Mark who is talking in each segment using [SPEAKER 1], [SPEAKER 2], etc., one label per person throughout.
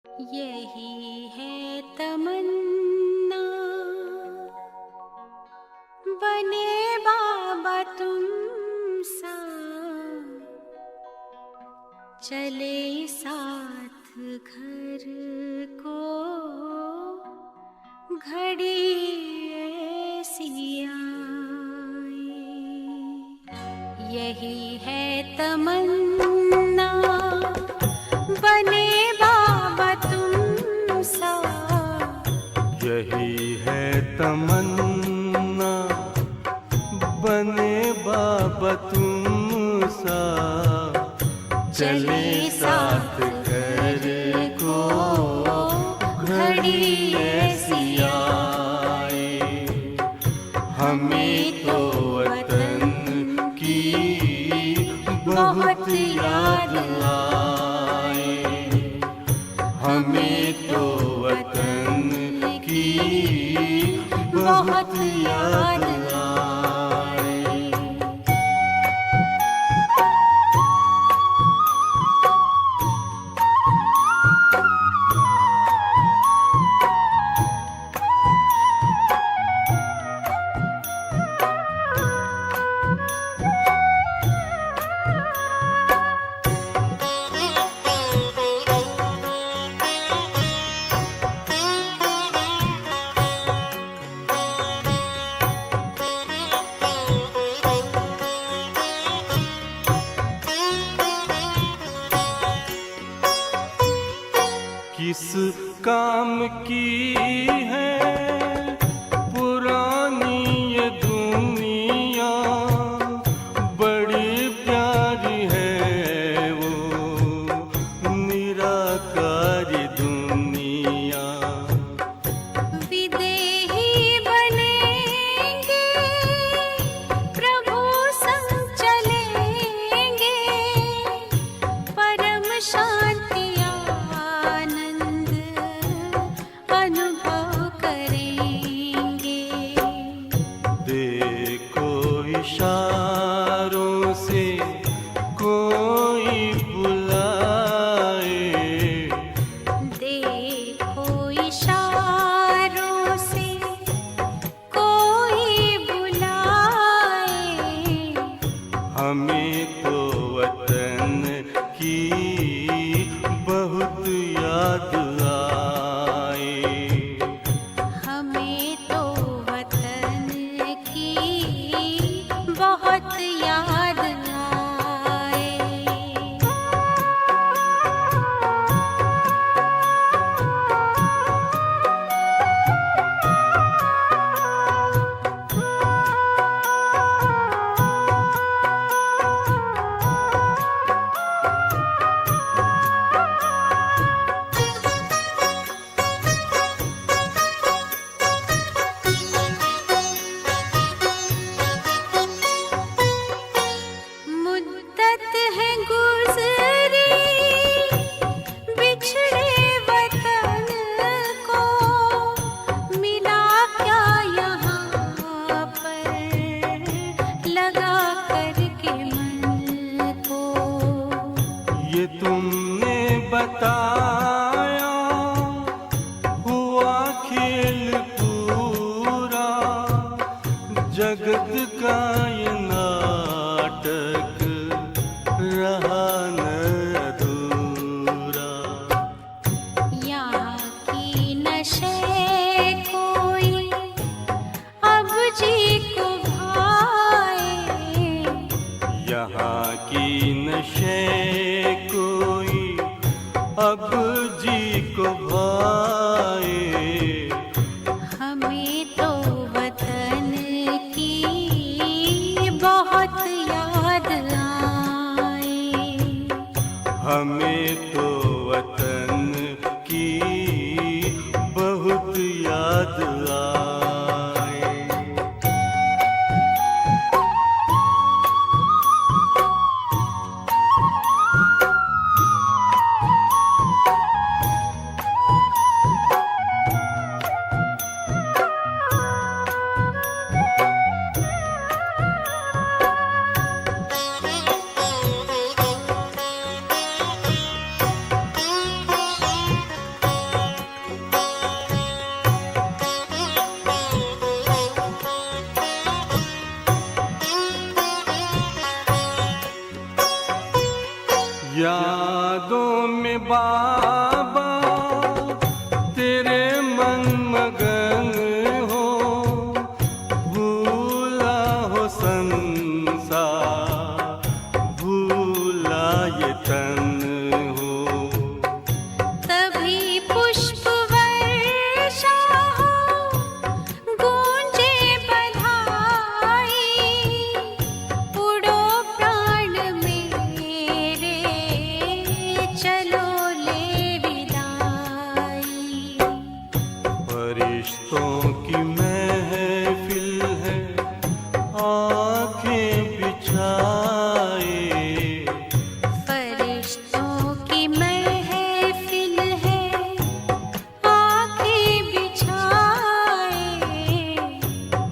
[SPEAKER 1] यही है तमन्ना, बने बाबा तुम सा, चले साथ घर को घड़ी ऐसी आए। यही है तमन्ना, बने बाबा तुम सा,
[SPEAKER 2] यही है तमन्ना, बने बाबा तुम सा, चले साथ घर को घड़ी ऐसी आए। हमें तो वतन की बहुत याद आए, हमें तो वतन की बहुत याद आए। किस काम की है पुरानी ये दुनिया, बड़ी प्यारी है वो निराकारी दुनिया।
[SPEAKER 1] विदेही बनेंगे प्रभु संग चलेंगे, परम शांति अनुभव करेंगे।
[SPEAKER 2] देखो इशारों से कोई बुलाए,
[SPEAKER 1] देखो इशारों से कोई बुलाए।
[SPEAKER 2] हमें तो वतन की बहुत याद आए,
[SPEAKER 1] हमें तो वतन की बहुत याद आए। मुद्दत है गुज़री बिछड़े वतन को, मिला क्या यहाँ पर लगा करके मन को।
[SPEAKER 2] ये तुमने बताया हुआ खेल पूरा, जगत का ये नाटक रहा न अधूरा।
[SPEAKER 1] यहाँ की नशे कोई अब जी को भाए,
[SPEAKER 2] यहाँ की नशे कोई अब जी को भाए।
[SPEAKER 1] हमें तो वतन की बहुत याद आए,
[SPEAKER 2] हमें तो वतन की बहुत याद आए। फरिश्तों की महफिल है, आंखें बिछाए।
[SPEAKER 1] फरिश्तों की महफिल है, आंखें बिछाए।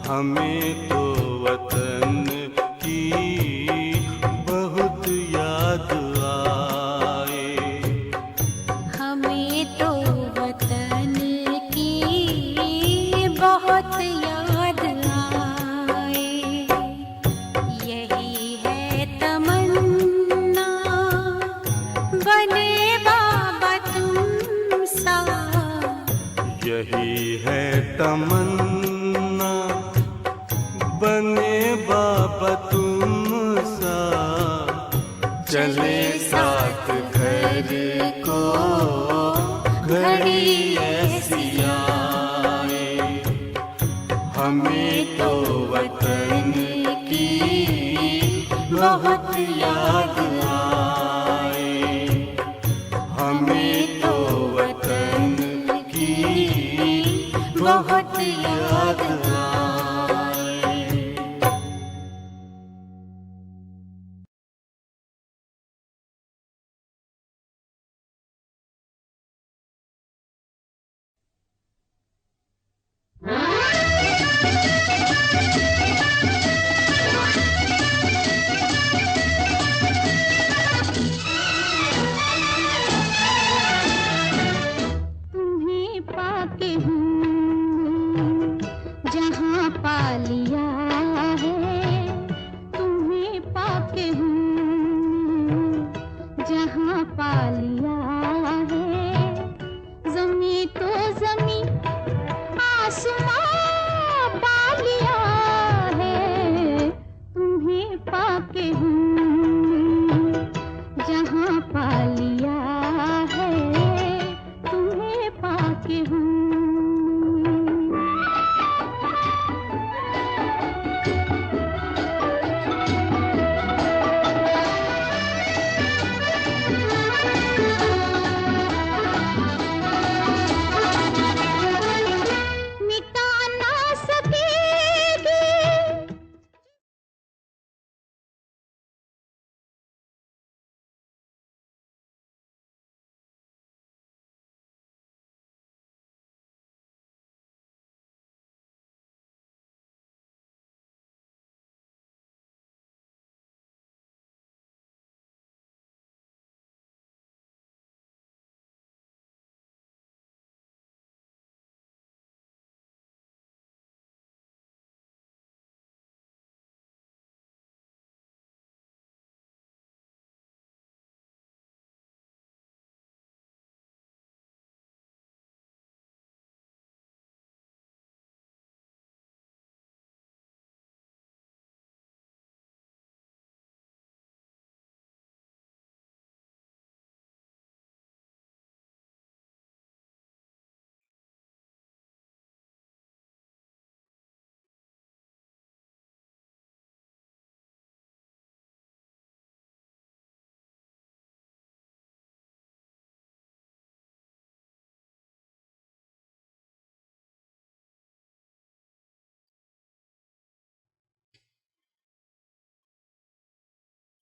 [SPEAKER 2] हमें तो वतन की बहुत याद आए।
[SPEAKER 1] हमें तो वतन की बहुत याद आए। यही है तमन्ना, बने बाबा तुम सा।
[SPEAKER 2] यही है तमन्ना, बने बाबा तुम सा। चले साथ घर को घड़ी ऐसी आए। हमें तो वतन की बहुत याद आए। हमें तो वतन की बहुत याद आए।
[SPEAKER 1] तुम्हें पाके हूँ जहाँ पा लिया है। तुम्हें पाके हूँ जहाँ पा लिया है। ज़मीं तो ज़मीं आसमां पा लिया है। तुम्हें पाके हूँ जहाँ पा लिया है। तुम्हें पाके हूँ। मिटा ना सकेगी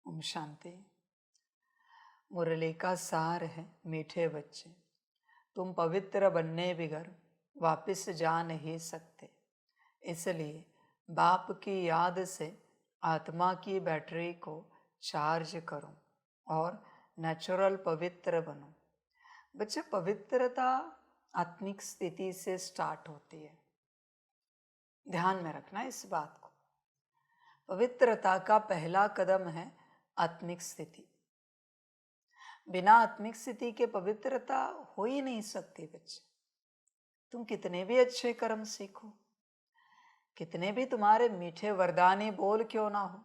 [SPEAKER 3] ओम शांति। मुरली का सार है मीठे बच्चे, तुम पवित्र बनने बिगर वापस जा नहीं सकते। इसलिए बाप की याद से आत्मा की बैटरी को चार्ज करो और नेचुरल पवित्र बनो। बच्चे, पवित्रता आत्मिक स्थिति से स्टार्ट होती है। ध्यान में रखना इस बात को। पवित्रता का पहला कदम है आत्मिक स्थिति। बिना आत्मिक स्थिति के पवित्रता हो ही नहीं सकती। बच्चे, तुम कितने भी अच्छे कर्म सीखो, कितने भी तुम्हारे मीठे वरदानी बोल क्यों ना हो,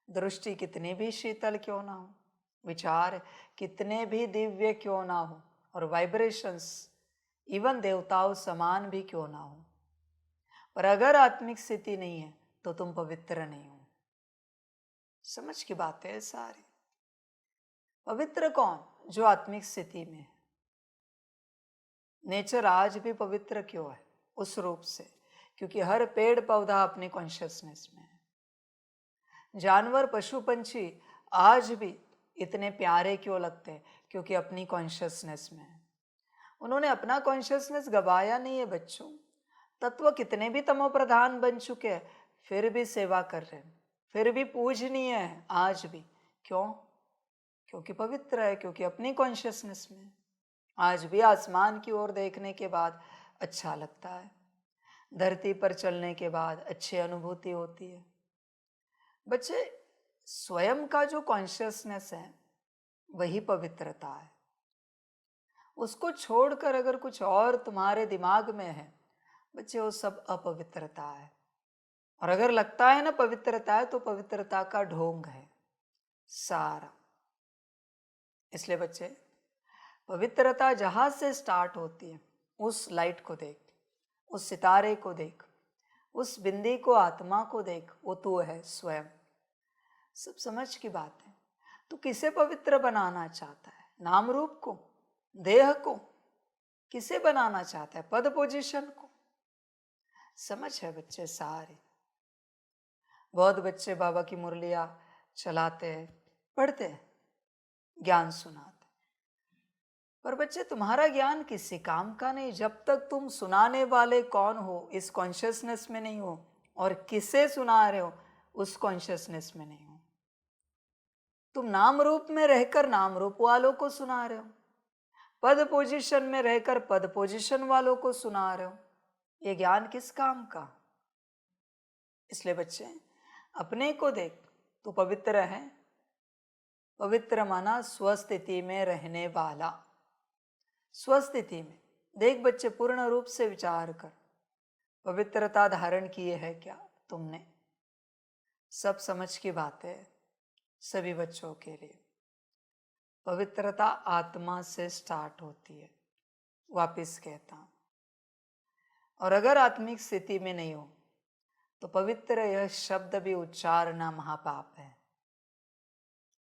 [SPEAKER 3] दृष्टि कितनी भी शीतल क्यों ना हो, विचार कितने भी दिव्य क्यों ना हो, और वाइब्रेशंस इवन देवताओं समान भी क्यों ना हो, पर अगर आत्मिक स्थिति नहीं है तो तुम पवित्र नहीं हो। समझ की बात है सारी। पवित्र कौन? जो आत्मिक स्थिति में है। नेचर आज भी पवित्र क्यों है? उस रूप से, क्योंकि हर पेड़ पौधा अपनी कॉन्शियसनेस में है। जानवर पशु पंछी आज भी इतने प्यारे क्यों लगते हैं? क्योंकि अपनी कॉन्शियसनेस में है। उन्होंने अपना कॉन्शियसनेस गवाया नहीं है बच्चों। तत्व कितने भी तमो प्रधान बन चुके हैं, फिर भी सेवा कर रहे हैं, फिर भी पूजनीय है आज भी। क्यों? क्योंकि पवित्र है, क्योंकि अपनी कॉन्शियसनेस में है। आज भी आसमान की ओर देखने के बाद अच्छा लगता है, धरती पर चलने के बाद अच्छी अनुभूति होती है। बच्चे, स्वयं का जो कॉन्शियसनेस है वही पवित्रता है। उसको छोड़कर अगर कुछ और तुम्हारे दिमाग में है बच्चे, वो सब अपवित्रता है। और अगर लगता है ना पवित्रता है, तो पवित्रता का ढोंग है सारा। इसलिए बच्चे, पवित्रता जहां से स्टार्ट होती है, उस लाइट को देख, उस सितारे को देख, उस बिंदी को, आत्मा को देख, वो तू है स्वयं। सब समझ की बात है। तू किसे पवित्र बनाना चाहता है? नाम रूप को, देह को? किसे बनाना चाहता है? पद पोजीशन को? समझ है बच्चे सारे। बहुत बच्चे बाबा की मुरलियां चलाते हैं, पढ़ते हैं, ज्ञान सुनाते, पर बच्चे तुम्हारा ज्ञान किसी काम का नहीं जब तक तुम सुनाने वाले कौन हो इस कॉन्शियसनेस में नहीं हो, और किसे सुना रहे हो उस कॉन्शियसनेस में नहीं हो। तुम नाम रूप में रहकर नाम रूप वालों को सुना रहे हो, पद पोजीशन में रहकर पद पोजीशन वालों को सुना रहे हो। ये ज्ञान किस काम का? इसलिए बच्चे, अपने को देख, तू पवित्र है। पवित्र माना स्वस्थिति में रहने वाला। स्वस्थिति में देख बच्चे, पूर्ण रूप से विचार कर, पवित्रता धारण किए है क्या तुमने? सब समझ की बात है सभी बच्चों के लिए। पवित्रता आत्मा से स्टार्ट होती है, वापिस कहता हूं। और अगर आत्मिक स्थिति में नहीं हो तो पवित्र यह शब्द भी उच्चारना महापाप है।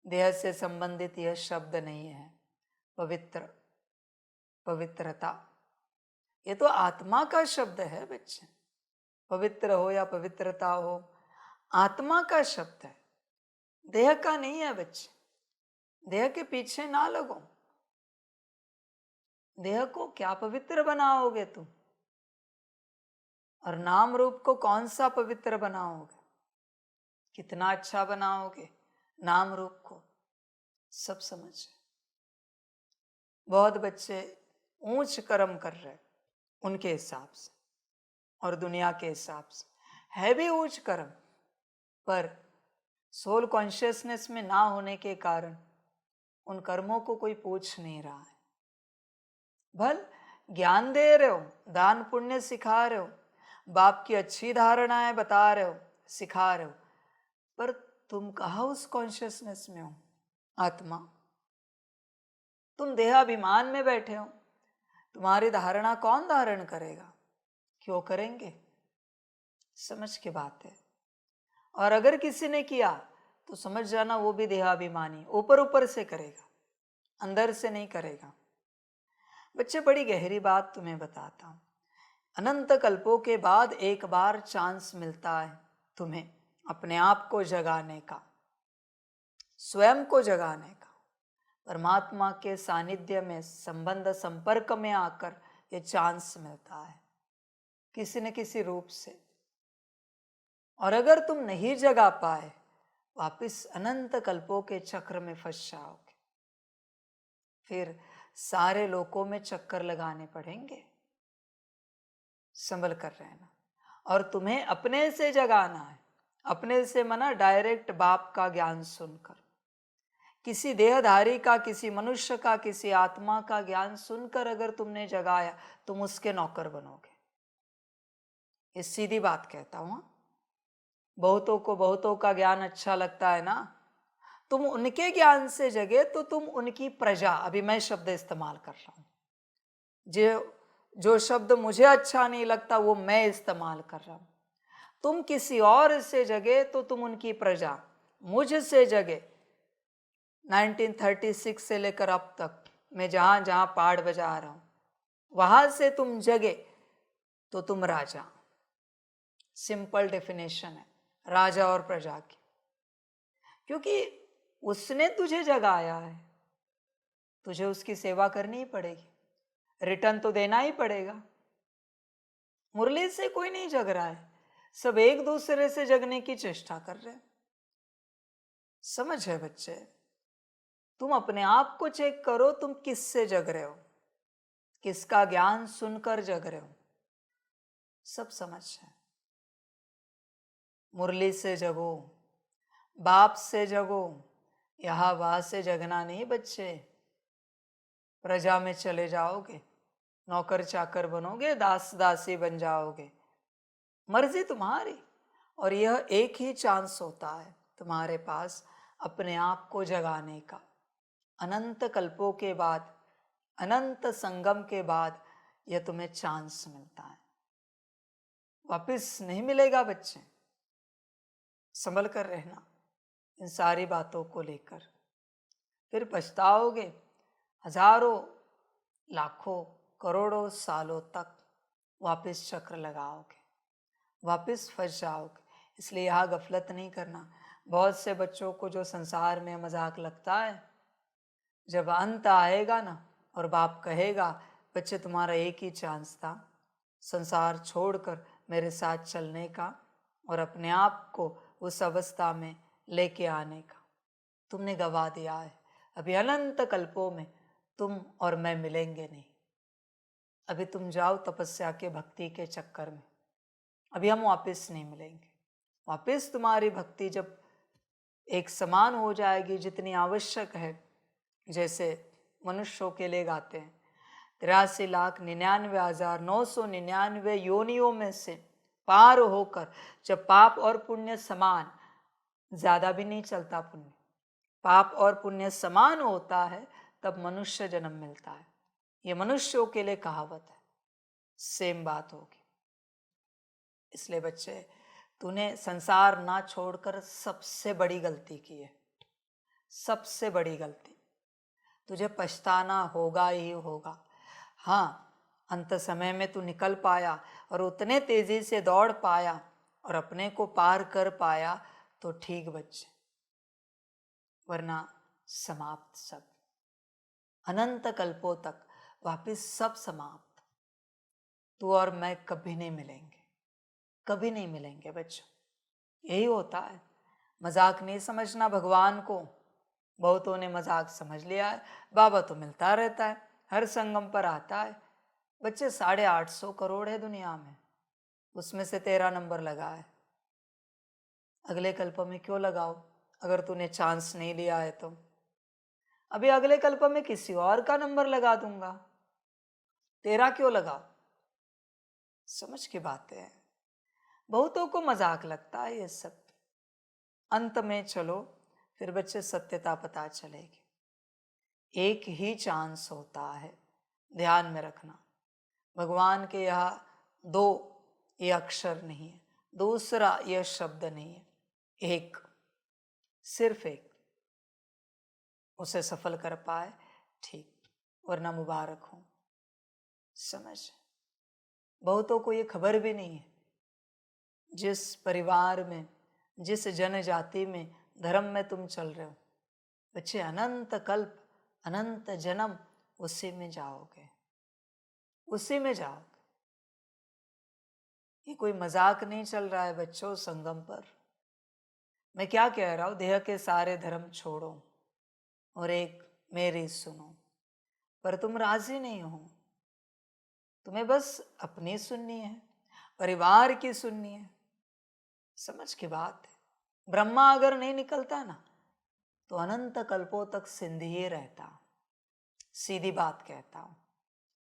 [SPEAKER 3] देह से संबंधित यह शब्द नहीं है पवित्र, पवित्रता। ये तो आत्मा का शब्द है बच्चे। पवित्र हो या पवित्रता हो, आत्मा का शब्द है, देह का नहीं है बच्चे। देह के पीछे ना लगो। देह को क्या पवित्र बनाओगे तुम? और नाम रूप को कौन सा पवित्र बनाओगे? कितना अच्छा बनाओगे नाम रूप को? सब समझ। बहुत बच्चे ऊंच कर्म कर रहे उनके हिसाब से और दुनिया के हिसाब से, है भी ऊंच कर्म, पर सोल कॉन्शियसनेस में ना होने के कारण उन कर्मों को कोई पूछ नहीं रहा है। भल ज्ञान दे रहे हो, दान पुण्य सिखा रहे हो, बाप की अच्छी धारणाएं बता रहे हो, सिखा रहे हो, पर तुम कहाँ उस कॉन्शियसनेस में हो? आत्मा। तुम देहाभिमान में बैठे हो। तुम्हारी धारणा कौन धारण करेगा? क्यों करेंगे? समझ की बात है। और अगर किसी ने किया तो समझ जाना वो भी देहाभिमानी, ऊपर ऊपर से करेगा, अंदर से नहीं करेगा। बच्चे, बड़ी गहरी बात तुम्हें बताता हूं। अनंत कल्पों के बाद एक बार चांस मिलता है तुम्हें अपने आप को जगाने का, स्वयं को जगाने का, परमात्मा के सानिध्य में संबंध संपर्क में आकर ये चांस मिलता है किसी न किसी रूप से। और अगर तुम नहीं जगा पाए, वापिस अनंत कल्पों के चक्र में फंस जाओगे। फिर सारे लोकों में चक्कर लगाने पड़ेंगे। संभल कर रहना। और तुम्हें अपने से जगाना है। अपने से मना डायरेक्ट बाप का ज्ञान सुनकर, किसी देहधारी का, किसी मनुष्य का, किसी आत्मा का ज्ञान सुनकर अगर तुमने जगाया, तुम उसके नौकर बनोगे। ये सीधी बात कहता हूं। बहुतों को बहुतों का ज्ञान अच्छा लगता है ना, तुम उनके ज्ञान से जगे तो तुम उनकी प्रजा, अभी मैं शब्द इस्तेमाल कर रहा हूं, जो शब्द मुझे अच्छा नहीं लगता वो मैं इस्तेमाल कर रहा हूं। तुम किसी और से जगे तो तुम उनकी प्रजा। मुझसे जगे 1936 से लेकर अब तक मैं जहां जहां पहाड़ बजा रहा हूं, वहां से तुम जगे तो तुम राजा। सिंपल डेफिनेशन है राजा और प्रजा की, क्योंकि उसने तुझे जगाया है, तुझे उसकी सेवा करनी ही पड़ेगी, रिटर्न तो देना ही पड़ेगा। मुरली से कोई नहीं जग रहा है, सब एक दूसरे से जगने की चेष्टा कर रहे हैं। समझ है बच्चे? तुम अपने आप को चेक करो, तुम किससे जग रहे हो, किसका ज्ञान सुनकर जग रहे हो, सब समझ है। मुरली से जगो, बाप से जगो, यहां वहां से जगना नहीं बच्चे। प्रजा में चले जाओगे, नौकर चाकर बनोगे, दास दासी बन जाओगे, मर्जी तुम्हारी। और यह एक ही चांस होता है तुम्हारे पास अपने आप को जगाने का। अनंत कल्पों के बाद, अनंत संगम के बाद यह तुम्हें चांस मिलता है, वापस नहीं मिलेगा बच्चे। संभल कर रहना इन सारी बातों को लेकर, फिर पछताओगे हजारों लाखों करोड़ों सालों तक, वापस चक्र लगाओगे, वापस फंस जाओगे। इसलिए यहाँ गफलत नहीं करना। बहुत से बच्चों को जो संसार में मजाक लगता है, जब अंत आएगा ना और बाप कहेगा बच्चे तुम्हारा एक ही चांस था, संसार छोड़कर मेरे साथ चलने का और अपने आप को उस अवस्था में लेके आने का, तुमने गवा दिया है। अभी अनंत कल्पों में तुम और मैं मिलेंगे नहीं। अभी तुम जाओ तपस्या के भक्ति के चक्कर में, अभी हम वापस नहीं मिलेंगे। वापस तुम्हारी भक्ति जब एक समान हो जाएगी, जितनी आवश्यक है, जैसे मनुष्यों के लिए गाते हैं 83,99,999 योनियों में से पार होकर, जब पाप और पुण्य समान, ज्यादा भी नहीं चलता पुण्य, पाप और पुण्य समान होता है, तब मनुष्य जन्म मिलता है। ये मनुष्यों के लिए कहावत है, सेम बात होगी। इसलिए बच्चे, तूने संसार ना छोड़कर सबसे बड़ी गलती की है, सबसे बड़ी गलती। तुझे पछताना होगा ही होगा। हाँ, अंत समय में तू निकल पाया और उतने तेजी से दौड़ पाया और अपने को पार कर पाया तो ठीक बच्चे, वरना समाप्त सब। अनंत कल्पों तक वापिस सब समाप्त। तू और मैं कभी नहीं मिलेंगे, कभी नहीं मिलेंगे बच्चों। यही होता है। मजाक नहीं समझना भगवान को। बहुतों ने मजाक समझ लिया है। बाबा तो मिलता रहता है, हर संगम पर आता है। बच्चे 850 करोड़ है दुनिया में, उसमें से तेरा नंबर लगा है। अगले कल्प में क्यों लगाओ अगर तूने चांस नहीं लिया है तो? अभी अगले कल्प में किसी और का नंबर लगा दूंगा, तेरा क्यों लगाओ? समझ की बातें हैं। बहुतों को मजाक लगता है ये सब। अंत में चलो फिर बच्चे सत्यता पता चलेगी। एक ही चांस होता है, ध्यान में रखना। भगवान के यहाँ दो ये अक्षर नहीं है, दूसरा यह शब्द नहीं है, एक, सिर्फ एक। उसे सफल कर पाए ठीक, वरना मुबारक हो। समझ? बहुतों को ये खबर भी नहीं है। जिस परिवार में, जिस जनजाति में, धर्म में तुम चल रहे हो बच्चे, अनंत कल्प, अनंत जन्म उसी में जाओगे, उसी में जाओगे। ये कोई मजाक नहीं चल रहा है बच्चों संगम पर। मैं क्या कह रहा हूं, देह के सारे धर्म छोड़ो और एक मेरी सुनो। पर तुम राजी नहीं हो, तुम्हें बस अपनी सुननी है, परिवार की सुननी है। समझ की बात है। ब्रह्मा अगर नहीं निकलता ना तो अनंत कल्पों तक सिंधी ही रहता। सीधी बात कहता हूं,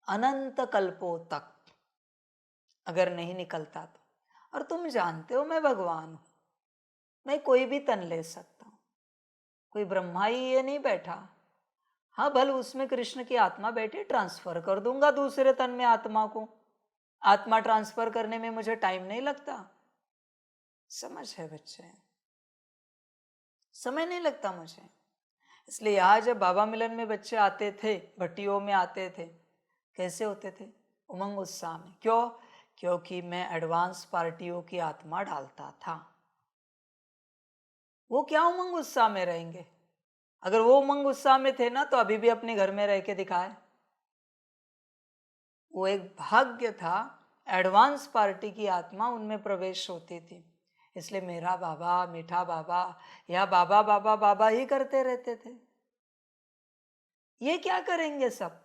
[SPEAKER 3] अनंत कल्पों तक अगर नहीं निकलता तो। और तुम जानते हो मैं भगवान हूं, मैं कोई भी तन ले सकता हूं, कोई ब्रह्मा ही ये नहीं बैठा। हाँ, भले उसमें कृष्ण की आत्मा बैठी, ट्रांसफर कर दूंगा दूसरे तन में आत्मा को। आत्मा ट्रांसफर करने में मुझे टाइम नहीं लगता। समझ है बच्चे? समय नहीं लगता मुझे। इसलिए यहाँ जब बाबा मिलन में बच्चे आते थे, भट्टियों में आते थे, कैसे होते थे? उमंग उत्साह में। क्यों? क्योंकि मैं एडवांस पार्टियों की आत्मा डालता था। वो क्या उमंग उत्साह में रहेंगे? अगर वो उमंग उत्साह में थे ना, तो अभी भी अपने घर में रह के दिखाए। वो एक भाग्य था, एडवांस पार्टी की आत्मा उनमें प्रवेश होती थी। इसलिए मेरा बाबा, मीठा बाबा या बाबा बाबा बाबा ही करते रहते थे। ये क्या करेंगे सब?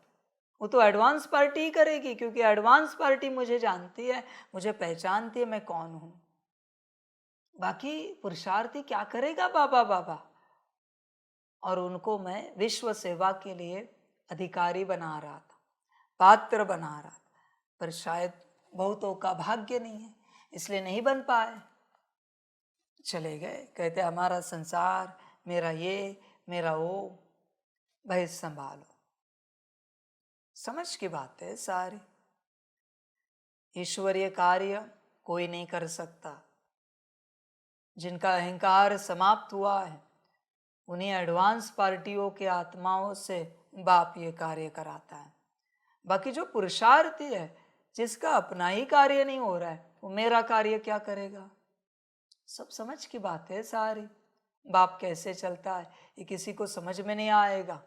[SPEAKER 3] वो तो एडवांस पार्टी ही करेगी, क्योंकि एडवांस पार्टी मुझे जानती है, मुझे पहचानती है मैं कौन हूं। बाकी पुरुषार्थी क्या करेगा बाबा बाबा? और उनको मैं विश्व सेवा के लिए अधिकारी बना रहा था, पात्र बना रहा था, पर शायद बहुतों का भाग्य नहीं है, इसलिए नहीं बन पाए। चले गए, कहते हमारा संसार, मेरा ये, मेरा वो। भाई संभालो, समझ की बात है सारी। ईश्वरीय कार्य कोई नहीं कर सकता। जिनका अहंकार समाप्त हुआ है, उन्हीं एडवांस पार्टियों के आत्माओं से बाप ये कार्य कराता है। बाकी जो पुरुषार्थी है, जिसका अपना ही कार्य नहीं हो रहा है, वो मेरा कार्य क्या करेगा? सब समझ की बात है सारी। बाप कैसे चलता है ये किसी को समझ में नहीं आएगा,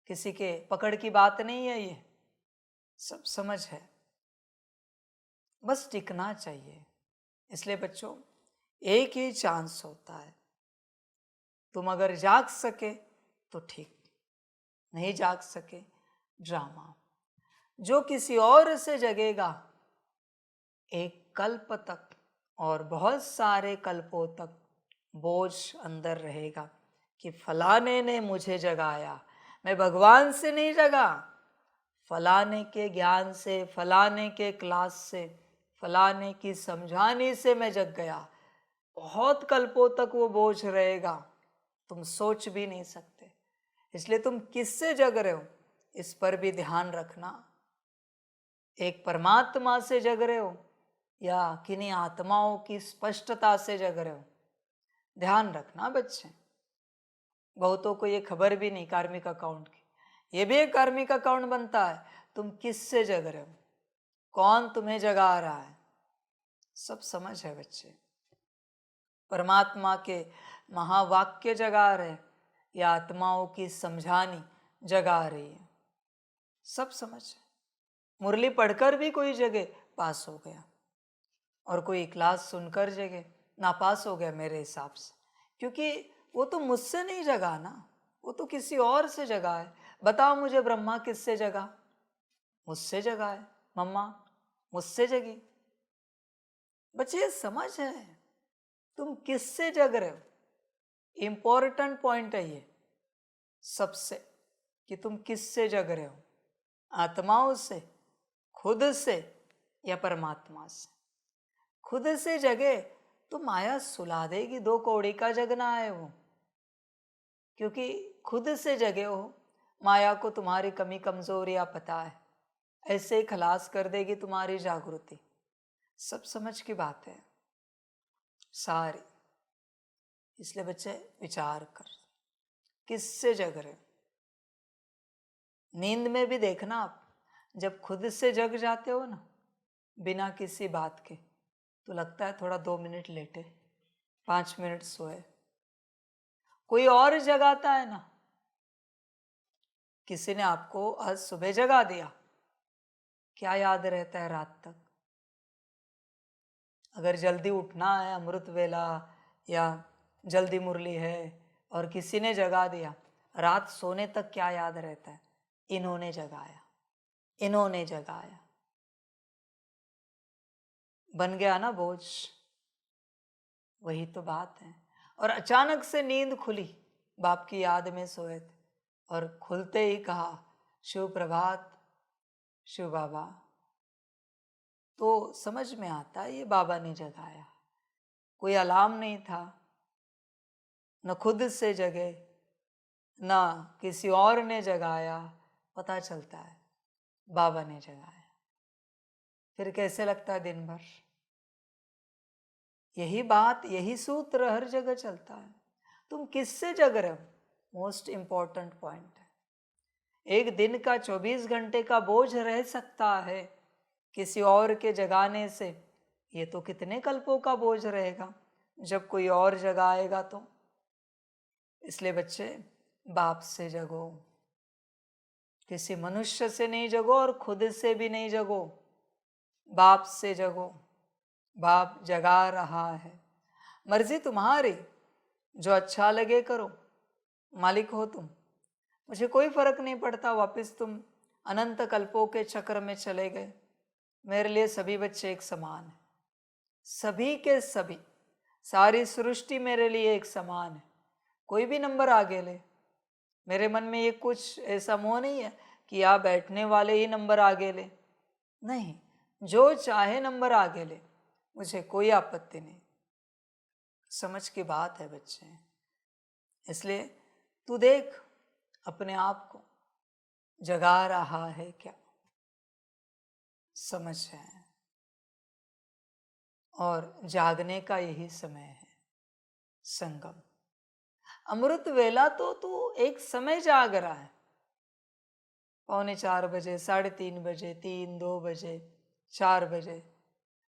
[SPEAKER 3] किसी के पकड़ की बात नहीं है, ये सब समझ है, बस टिकना चाहिए। इसलिए बच्चों, एक ही चांस होता है। तुम अगर जाग सके तो ठीक, नहीं जाग सके ड्रामा। जो किसी और से जगेगा, एक कल्प तक और बहुत सारे कल्पों तक बोझ अंदर रहेगा कि फलाने ने मुझे जगाया। मैं भगवान से नहीं जगा, फलाने के ज्ञान से, फलाने के क्लास से, फलाने की समझाने से मैं जग गया। बहुत कल्पों तक वो बोझ रहेगा, तुम सोच भी नहीं सकते। इसलिए तुम किससे जग रहे हो, इस पर भी ध्यान रखना। एक परमात्मा से जग रहे हो या किन्हीं आत्माओं की स्पष्टता से जग रहे हो, ध्यान रखना बच्चे। बहुतों को ये खबर भी नहीं कार्मिक अकाउंट की। ये भी एक कार्मिक अकाउंट बनता है। तुम किससे जग रहे हो, कौन तुम्हें जगा रहा है, सब समझ है बच्चे। परमात्मा के महावाक्य जगा रहे या आत्माओं की समझानी जगा रही है, सब समझ है। मुरली पढ़कर भी कोई जगह पास हो गया, और कोई क्लास सुनकर जगह नापास हो गया मेरे हिसाब से, क्योंकि वो तो मुझसे नहीं जगा ना, वो तो किसी और से जगा है। बताओ मुझे, ब्रह्मा किससे जगा? मुझसे जगा है। मम्मा मुझसे जगी। बच्चे समझ है, तुम किससे जग रहे हो, इंपॉर्टेंट पॉइंट है ये सबसे, कि तुम किससे जग रहे हो, आत्माओं से, खुद से या परमात्मा से। खुद से जगे तो माया सुला देगी, 2 कौड़ी का जगना है वो, क्योंकि खुद से जगे हो, माया को तुम्हारी कमी कमजोरियां पता है, ऐसे ही खलास कर देगी तुम्हारी जागृति। सब समझ की बात है सारी। इसलिए बच्चे विचार कर, किससे जग रहे हो। नींद में भी देखना आप, जब खुद से जग जाते हो ना, बिना किसी बात के, तो लगता है थोड़ा 2 मिनट लेटे, 5 मिनट सोए। कोई और जगाता है ना, किसी ने आपको आज सुबह जगा दिया, क्या याद रहता है रात तक? अगर जल्दी उठना है, अमृत वेला या जल्दी मुरली है, और किसी ने जगा दिया, रात सोने तक क्या याद रहता है? इन्होंने जगाया, इन्होंने जगाया। बन गया ना बोझ, वही तो बात है। और अचानक से नींद खुली, बाप की याद में सोए थे, और खुलते ही कहा शिव प्रभात, शिव बाबा, तो समझ में आता है ये बाबा ने जगाया। कोई अलार्म नहीं था, न खुद से जगे, ना किसी और ने जगाया, पता चलता है बाबा ने जगाया। फिर कैसे लगता है दिन भर? यही बात, यही सूत्र हर जगह चलता है। तुम किससे जग रहे हो, मोस्ट इंपॉर्टेंट पॉइंट है। एक दिन का 24 घंटे का बोझ रह सकता है, किसी और के जगाने से ये तो कितने कल्पों का बोझ रहेगा जब कोई और जगाएगा तो। इसलिए बच्चे बाप से जगो, किसी मनुष्य से नहीं जगो और खुद से भी नहीं जगो, बाप से जगो। बाप जगा रहा है, मर्जी तुम्हारी, जो अच्छा लगे करो, मालिक हो तुम, मुझे कोई फर्क नहीं पड़ता। वापस तुम अनंत कल्पों के चक्र में चले गए, मेरे लिए सभी बच्चे एक समान है, सभी के सभी, सारी सृष्टि मेरे लिए एक समान है। कोई भी नंबर आगे ले, मेरे मन में ये कुछ ऐसा मोह नहीं है कि यहाँ बैठने वाले ही नंबर आगे ले, नहीं, जो चाहे नंबर आगे ले, मुझे कोई आपत्ति नहीं। समझ की बात है बच्चे। इसलिए तू देख अपने आप को, जगा रहा है क्या, समझ है। और जागने का यही समय है, संगम। अमृत वेला तो तू एक समय जाग रहा है, 3:45 बजे, 3:30 बजे, 3, 2 बजे, 4 बजे,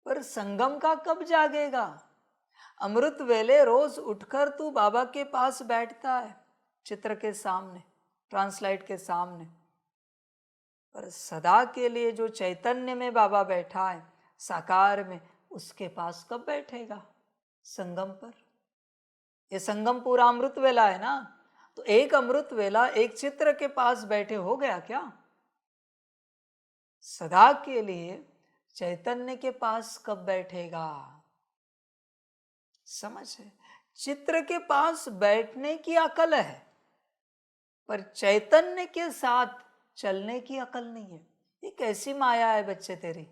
[SPEAKER 3] पर संगम का कब जागेगा? अमृत वेले रोज उठकर तू बाबा के पास बैठता है, चित्र के सामने, ट्रांसलाइट के सामने, पर सदा के लिए जो चैतन्य में बाबा बैठा है, साकार में, उसके पास कब बैठेगा? संगम पर। ये संगम पूरा अमृत वेला है ना, तो एक अमृत वेला एक चित्र के पास बैठे हो गया क्या? सदा के लिए चैतन्य के पास कब बैठेगा? समझ है। चित्र के पास बैठने की अकल है, पर चैतन्य के साथ चलने की अकल नहीं है। ये कैसी माया है बच्चे तेरी?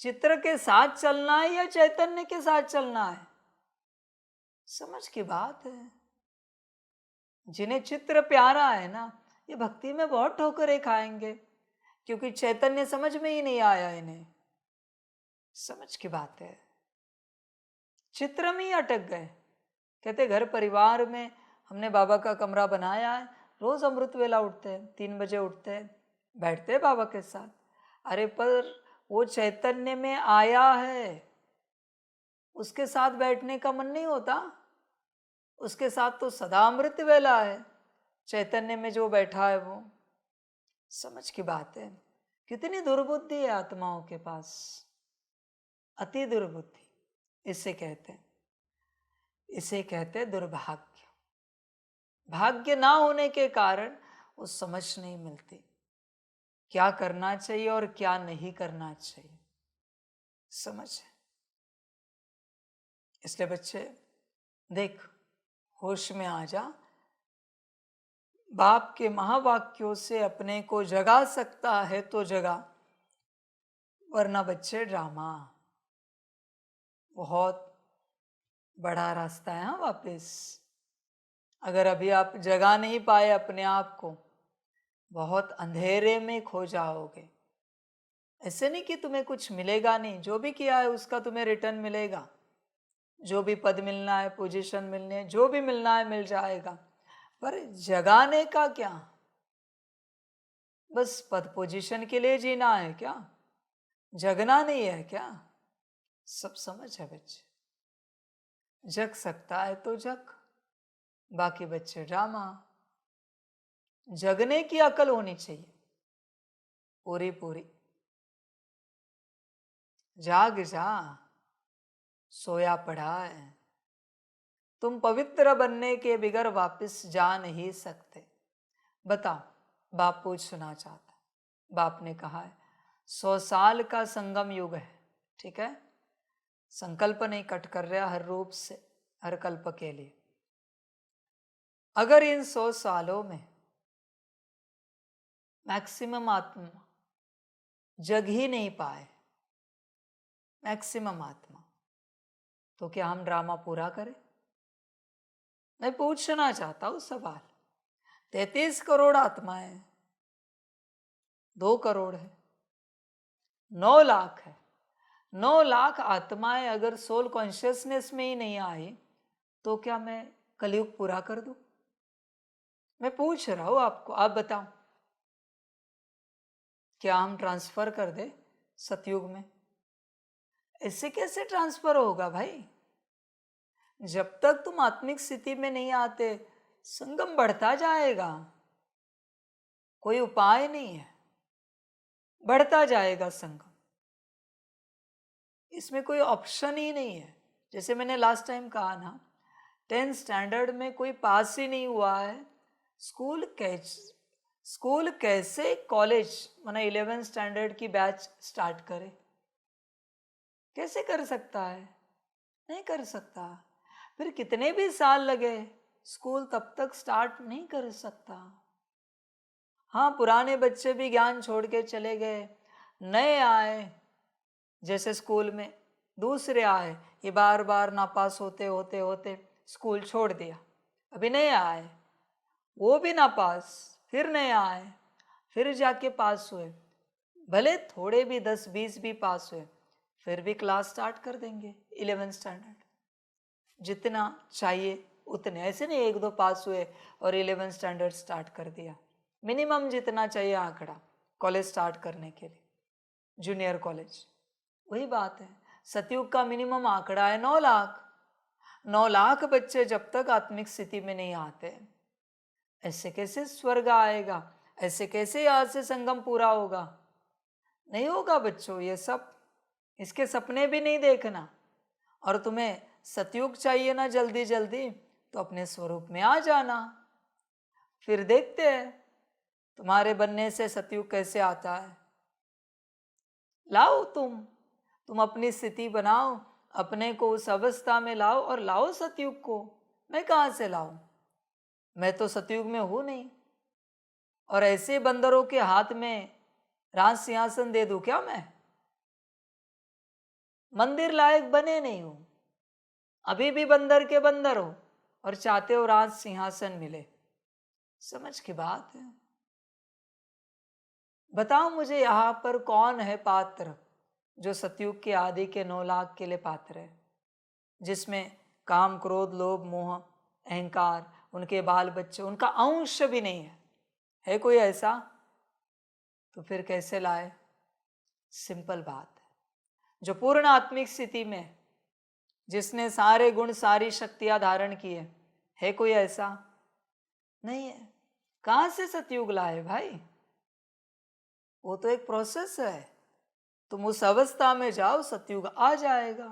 [SPEAKER 3] चित्र के साथ चलना है या चैतन्य के साथ चलना है? समझ की बात है। जिन्हें चित्र प्यारा है ना, ये भक्ति में बहुत ठोकरें खाएंगे, क्योंकि चैतन्य समझ में ही नहीं आया इन्हें। समझ की बात है। चित्र में ही अटक गए। कहते घर परिवार में हमने बाबा का कमरा बनाया है, रोज अमृत वेला उठते हैं, 3 बजे उठते हैं, बैठते हैं बाबा के साथ। अरे पर वो चैतन्य में आया है, उसके साथ बैठने का मन नहीं होता? उसके साथ तो सदा अमृत वेला है, चैतन्य में जो बैठा है वो। समझ की बात है। कितनी दुर्बुद्धि है आत्माओं के पास, अति दुर्बुद्धि इसे कहते हैं। इसे कहते हैं दुर्भाग्य। भाग्य ना होने के कारण वो समझ नहीं मिलती, क्या करना चाहिए और क्या नहीं करना चाहिए। समझ है। इसलिए बच्चे देख, होश में आ जा। बाप के महावाक्यों से अपने को जगा सकता है तो जगा, वरना बच्चे ड्रामा, बहुत बड़ा रास्ता है। वापस अगर अभी आप जगा नहीं पाए अपने आप को, बहुत अंधेरे में खो जाओगे। ऐसे नहीं कि तुम्हें कुछ मिलेगा नहीं, जो भी किया है उसका तुम्हें रिटर्न मिलेगा। जो भी पद मिलना है, पोजीशन मिलनी है, जो भी मिलना है मिल जाएगा, पर जगाने का क्या? बस पद पोजीशन के लिए जीना है क्या? जगना नहीं है क्या? सब समझ है बच्चे। जग सकता है तो जग, बाकी बच्चे ड्रामा। जगने की अकल होनी चाहिए पूरी पूरी। जाग जा, सोया पड़ा है। तुम पवित्र बनने के बिगर वापस जा नहीं सकते। बताओ, बाप पूछना चाहता। बाप ने कहा है 100 साल का संगम युग है, ठीक है? संकल्प नहीं कट कर रहा हर रूप से, हर कल्प के लिए। अगर इन 100 सालों में मैक्सिमम आत्मा जग ही नहीं पाए, मैक्सिमम आत्मा, तो क्या हम ड्रामा पूरा करें? मैं पूछना चाहता हूं सवाल। 33 करोड़ आत्माएं, 2 करोड़ है, 9 लाख है। 9 लाख आत्माएं अगर सोल कॉन्शियसनेस में ही नहीं आई, तो क्या मैं कलयुग पूरा कर दूं? मैं पूछ रहा हूं आपको, आप बताओ, क्या हम ट्रांसफर कर दे सतयुग में। ऐसे कैसे ट्रांसफर होगा भाई? जब तक तुम आत्मिक स्थिति में नहीं आते, संगम बढ़ता जाएगा, कोई उपाय नहीं है, बढ़ता जाएगा संगम, इसमें कोई ऑप्शन ही नहीं है। जैसे मैंने लास्ट टाइम कहा ना, 10th स्टैंडर्ड में कोई पास ही नहीं हुआ है, स्कूल कैसे कॉलेज माना 11th स्टैंडर्ड की बैच स्टार्ट करे? कैसे कर सकता है? नहीं कर सकता। फिर कितने भी साल लगे, स्कूल तब तक स्टार्ट नहीं कर सकता। हाँ, पुराने बच्चे भी ज्ञान छोड़ के चले गए, नए आए, जैसे स्कूल में दूसरे आए, ये बार बार नापास होते होते होते स्कूल छोड़ दिया। अभी नए आए, वो भी नापास, फिर नए आए, फिर जाके पास हुए, भले थोड़े भी 10-20 भी पास हुए, फिर भी क्लास स्टार्ट कर देंगे 11th स्टैंडर्ड, जितना चाहिए उतने। ऐसे नहीं 1-2 पास हुए और 11th स्टैंडर्ड स्टार्ट कर दिया। मिनिमम जितना चाहिए आंकड़ा कॉलेज स्टार्ट करने के लिए, जूनियर कॉलेज। वही बात है, सतयुग का मिनिमम आंकड़ा है 9 लाख। 9 लाख बच्चे जब तक आत्मिक स्थिति में नहीं आते, ऐसे कैसे स्वर्ग आएगा? ऐसे कैसे यहाँ से संगम पूरा होगा? नहीं होगा बच्चों, ये सब, इसके सपने भी नहीं देखना। और तुम्हें सतयुग चाहिए ना जल्दी जल्दी, तो अपने स्वरूप में आ जाना, फिर देखते हैं तुम्हारे बनने से सतयुग कैसे आता है। लाओ तुम अपनी स्थिति बनाओ, अपने को उस अवस्था में लाओ और लाओ सतयुग को। मैं कहाँ से लाऊं? मैं तो सतयुग में हूं नहीं। और ऐसे बंदरों के हाथ में राज सिंहासन दे दूं क्या मैं? मंदिर लायक बने नहीं हूं, अभी भी बंदर के बंदर हो और चाहते हो राज सिंहासन मिले। समझ की बात है। बताओ मुझे यहां पर कौन है पात्र जो सतयुग के आदि के 9 लाख के लिए पात्र है, जिसमें काम, क्रोध, लोभ, मोह, अहंकार, उनके बाल बच्चे, उनका अंश भी नहीं है? है कोई ऐसा? तो फिर कैसे लाए? सिंपल बात है, जो पूर्ण आत्मिक स्थिति में, जिसने सारे गुण सारी शक्तियां धारण की है कोई ऐसा? नहीं है। कहां से सतयुग लाए भाई? वो तो एक प्रोसेस है, तुम उस अवस्था में जाओ, सतयुग आ जाएगा।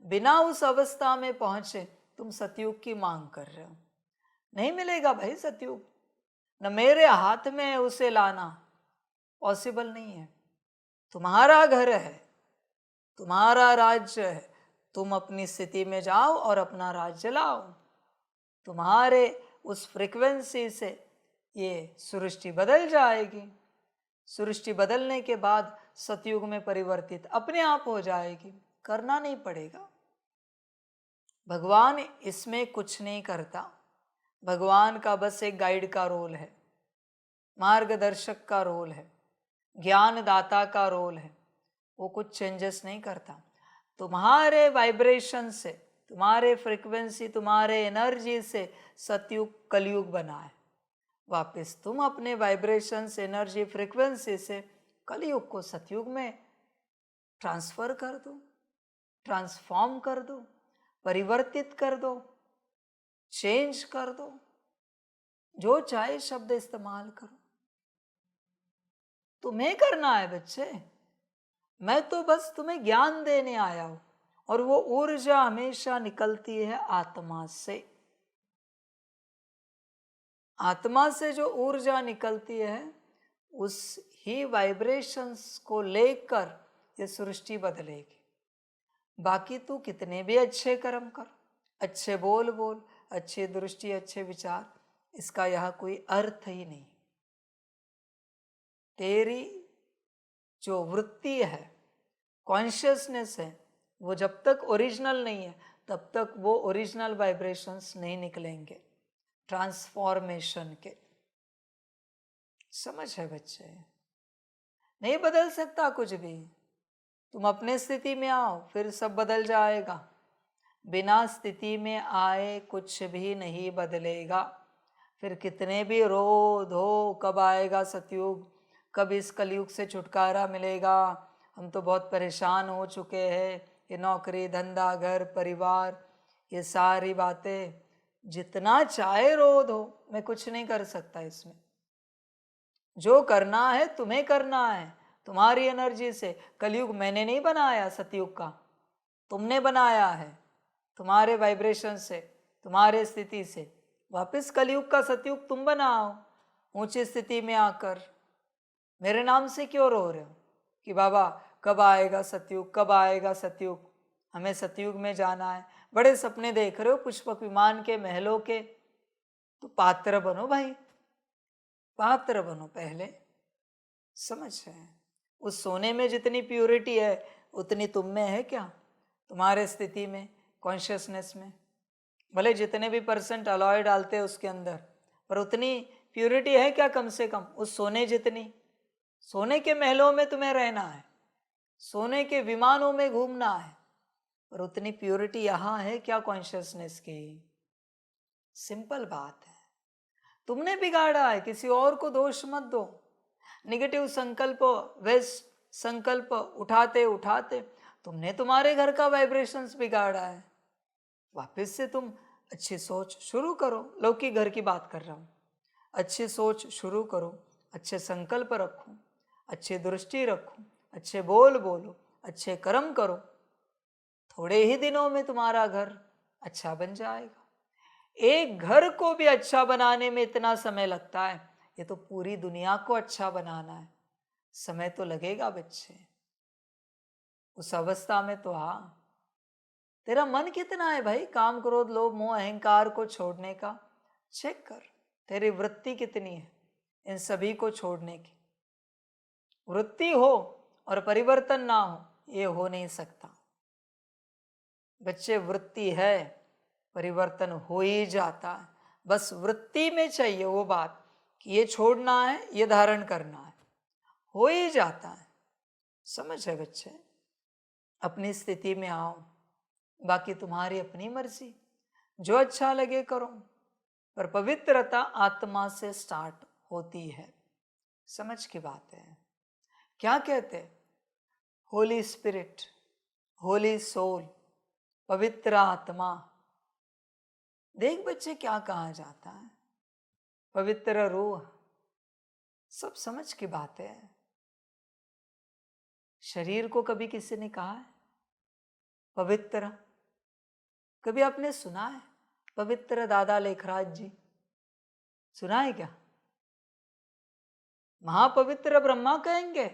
[SPEAKER 3] बिना उस अवस्था में पहुंचे तुम सतयुग की मांग कर रहे हो, नहीं मिलेगा भाई सतयुग। न मेरे हाथ में है उसे लाना, पॉसिबल नहीं है। तुम्हारा घर है, तुम्हारा राज्य है, तुम अपनी स्थिति में जाओ और अपना राज्य लाओ। तुम्हारे उस फ्रीक्वेंसी से ये सृष्टि बदल जाएगी। सृष्टि बदलने के बाद सतयुग में परिवर्तित अपने आप हो जाएगी, करना नहीं पड़ेगा। भगवान इसमें कुछ नहीं करता, भगवान का बस एक गाइड का रोल है, मार्गदर्शक का रोल है, ज्ञानदाता का रोल है। वो कुछ चेंजेस नहीं करता। तुम्हारे वाइब्रेशन से, तुम्हारे फ्रीक्वेंसी, तुम्हारे एनर्जी से सतयुग कलयुग बना है। वापस तुम अपने वाइब्रेशन से, एनर्जी, फ्रीक्वेंसी से कलयुग को सतयुग में ट्रांसफर कर दो, ट्रांसफॉर्म कर दो, परिवर्तित कर दो, चेंज कर दो, जो चाहे शब्द इस्तेमाल करो। तुम्हें करना है बच्चे, मैं तो बस तुम्हें ज्ञान देने आया हूं। और वो ऊर्जा हमेशा निकलती है आत्मा से। आत्मा से जो ऊर्जा निकलती है, उस ही वाइब्रेशंस को लेकर ये सृष्टि बदलेगी। बाकी तू कितने भी अच्छे कर्म कर, अच्छे बोल, अच्छी दृष्टि, अच्छे विचार, इसका यह कोई अर्थ ही नहीं। तेरी जो वृत्ति है, कॉन्शियसनेस है, वो जब तक ओरिजिनल नहीं है तब तक वो ओरिजिनल वाइब्रेशंस नहीं निकलेंगे ट्रांसफॉर्मेशन के। समझ है बच्चे? नहीं बदल सकता कुछ भी। तुम अपने स्थिति में आओ, फिर सब बदल जाएगा। बिना स्थिति में आए कुछ भी नहीं बदलेगा। फिर कितने भी रो धो कब आएगा सतयुग, कब इस कलयुग से छुटकारा मिलेगा, हम तो बहुत परेशान हो चुके हैं, ये नौकरी धंधा घर परिवार ये सारी बातें, जितना चाहे रो दो, मैं कुछ नहीं कर सकता इसमें। जो करना है तुम्हें करना है, तुम्हारी एनर्जी से। कलयुग मैंने नहीं बनाया, सतयुग का तुमने बनाया है, तुम्हारे वाइब्रेशन से, तुम्हारे स्थिति से। वापस कलयुग का सतयुग तुम बनाओ, ऊंची स्थिति में आकर। मेरे नाम से क्यों रो रहे हो कि बाबा कब आएगा सतयुग, कब आएगा सतयुग? हमें सतयुग में जाना है। बड़े सपने देख रहे हो पुष्पक विमान के, महलों के, तो पात्र बनो भाई, पात्र बनो पहले। समझ है? उस सोने में जितनी प्योरिटी है उतनी तुम में है क्या? तुम्हारे स्थिति में, कॉन्शियसनेस में भले जितने भी परसेंट अलॉय डालते हैं उसके अंदर, पर उतनी प्योरिटी है क्या? कम से कम उस सोने जितनी। सोने के महलों में तुम्हें रहना है, सोने के विमानों में घूमना है, पर उतनी प्योरिटी यहाँ है क्या कॉन्शियसनेस की? सिंपल बात है। तुमने बिगाड़ा है, किसी और को दोष मत दो। निगेटिव संकल्प, वेस्ट संकल्प उठाते उठाते तुमने तुम्हारे घर का वाइब्रेशंस बिगाड़ा है। वापस से तुम अच्छी सोच शुरू करो। लौकिक घर की बात कर रहा हूँ। अच्छी सोच शुरू करो, अच्छे संकल्प रखो, अच्छी दृष्टि रखो, अच्छे बोल बोलो, अच्छे कर्म करो। थोड़े ही दिनों में तुम्हारा घर अच्छा बन जाएगा। एक घर को भी अच्छा बनाने में इतना समय लगता है, ये तो पूरी दुनिया को अच्छा बनाना है। समय तो लगेगा बच्चे। उस अवस्था में तो हाँ, तेरा मन कितना है भाई काम क्रोध लोभ मोह अहंकार को छोड़ने का? चेक कर, तेरी वृत्ति कितनी है इन सभी को छोड़ने की? वृत्ति हो और परिवर्तन ना हो, ये हो नहीं सकता बच्चे। वृत्ति है, परिवर्तन हो ही जाता है। बस वृत्ति में चाहिए वो बात कि ये छोड़ना है, ये धारण करना है, हो ही जाता है। समझ है बच्चे? अपनी स्थिति में आओ, बाकी तुम्हारी अपनी मर्जी, जो अच्छा लगे करो, पर पवित्रता आत्मा से स्टार्ट होती है। समझ की बात है। क्या कहते हैं? होली स्पिरिट, होली सोल, पवित्र आत्मा। देख बच्चे क्या कहा जाता है? पवित्र रूह। सब समझ की बात है। शरीर को कभी किसी ने कहा है पवित्र? कभी आपने सुना है पवित्र दादा लेखराज जी? सुना है क्या? महापवित्र ब्रह्मा कहेंगे,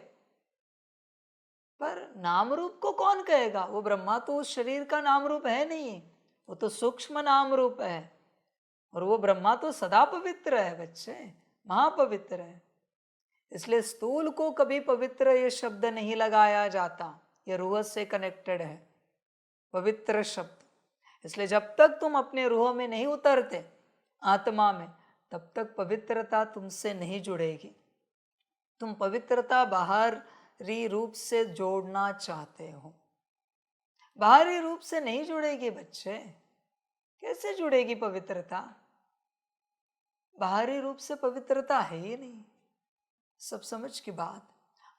[SPEAKER 3] पर नाम रूप को कौन कहेगा? वो ब्रह्मा तो उस शरीर का नाम रूप है नहीं, वो तो सूक्ष्म नाम रूप है। और वो ब्रह्मा तो सदा पवित्र है बच्चे, महापवित्र है। इसलिए स्थूल को कभी पवित्र ये शब्द नहीं लगाया जाता, ये रूह से कनेक्टेड है पवित्र शब्द। इसलिए जब तक तुम अपने रूह में नहीं उतरते, आत्मा में, तब तक पवित्रता तुमसे नहीं जुड़ेगी। तुम पवित्रता बाहरी रूप से जोड़ना चाहते हो, बाहरी रूप से नहीं जुड़ेगी बच्चे। कैसे जुड़ेगी पवित्रता? बाहरी रूप से पवित्रता है ही नहीं। सब समझ की बात।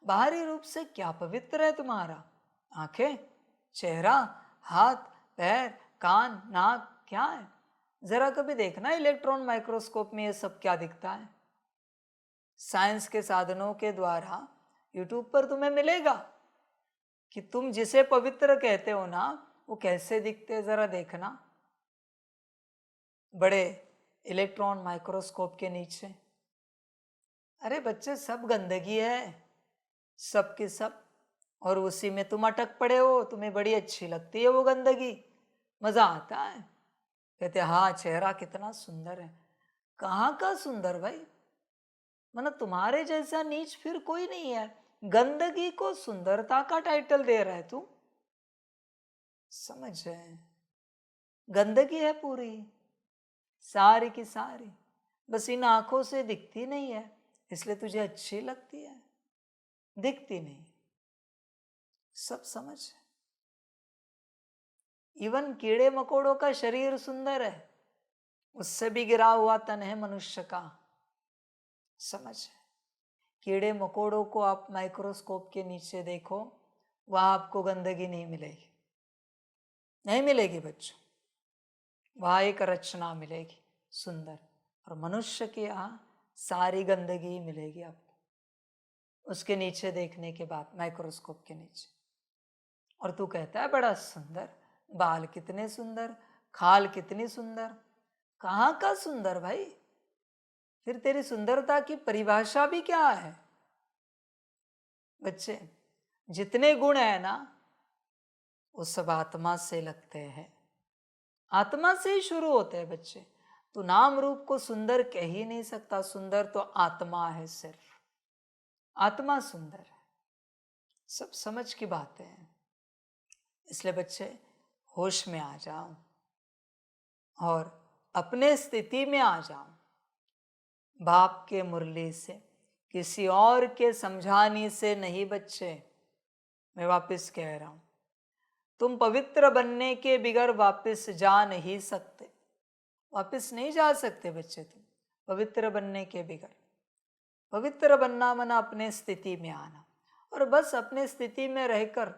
[SPEAKER 3] बाहरी रूप से क्या पवित्र है तुम्हारा? आंखें, चेहरा, हाथ, पैर, कान, नाक, क्या है? जरा कभी देखना इलेक्ट्रॉन माइक्रोस्कोप में ये सब क्या दिखता है। साइंस के साधनों के द्वारा यूट्यूब पर तुम्हें मिलेगा कि तुम जिसे पवित्र कहते हो ना, वो कैसे दिखते, जरा देखना बड़े इलेक्ट्रॉन माइक्रोस्कोप के नीचे। अरे बच्चे, सब गंदगी है, सब की सब, और उसी में तुम अटक पड़े हो। तुम्हें बड़ी अच्छी लगती है वो गंदगी, मजा आता है। कहते हाँ चेहरा कितना सुंदर है। कहाँ का सुंदर भाई? मतलब तुम्हारे जैसा नीच फिर कोई नहीं है। गंदगी को सुंदरता का टाइटल दे रहा है तू। समझ है? गंदगी है पूरी, सारी की सारी, बस इन आंखों से दिखती नहीं है, इसलिए तुझे अच्छी लगती है, दिखती नहीं। सब समझ। इवन कीड़े मकोड़ों का शरीर सुंदर है, उससे भी गिरा हुआ तन है मनुष्य का। समझ। कीड़े मकोड़ों को आप माइक्रोस्कोप के नीचे देखो, वहाँ आपको गंदगी नहीं मिलेगी, नहीं मिलेगी बच्चों। वहाँ एक रचना मिलेगी सुंदर, और मनुष्य के यहाँ सारी गंदगी मिलेगी आपको उसके नीचे देखने के बाद, माइक्रोस्कोप के नीचे। और तू कहता है बड़ा सुंदर, बाल कितने सुंदर, खाल कितनी सुंदर। कहाँ का सुंदर भाई? फिर तेरी सुंदरता की परिभाषा भी क्या है? बच्चे, जितने गुण है ना वो सब आत्मा से लगते हैं, आत्मा से ही शुरू होते हैं बच्चे। तू नाम रूप को सुंदर कह ही नहीं सकता, सुंदर तो आत्मा है, सिर्फ आत्मा सुंदर है। सब समझ की बातें हैं। इसलिए बच्चे होश में आ जाओ और अपने स्थिति में आ जाओ। बाप के मुरली से, किसी और के समझाने से नहीं बच्चे। मैं वापस कह रहा हूं, तुम पवित्र बनने के बिगर वापस जा नहीं सकते, वापस नहीं जा सकते बच्चे तुम पवित्र बनने के बिगर। पवित्र बनना मना अपने स्थिति में आना, और बस अपने स्थिति में रहकर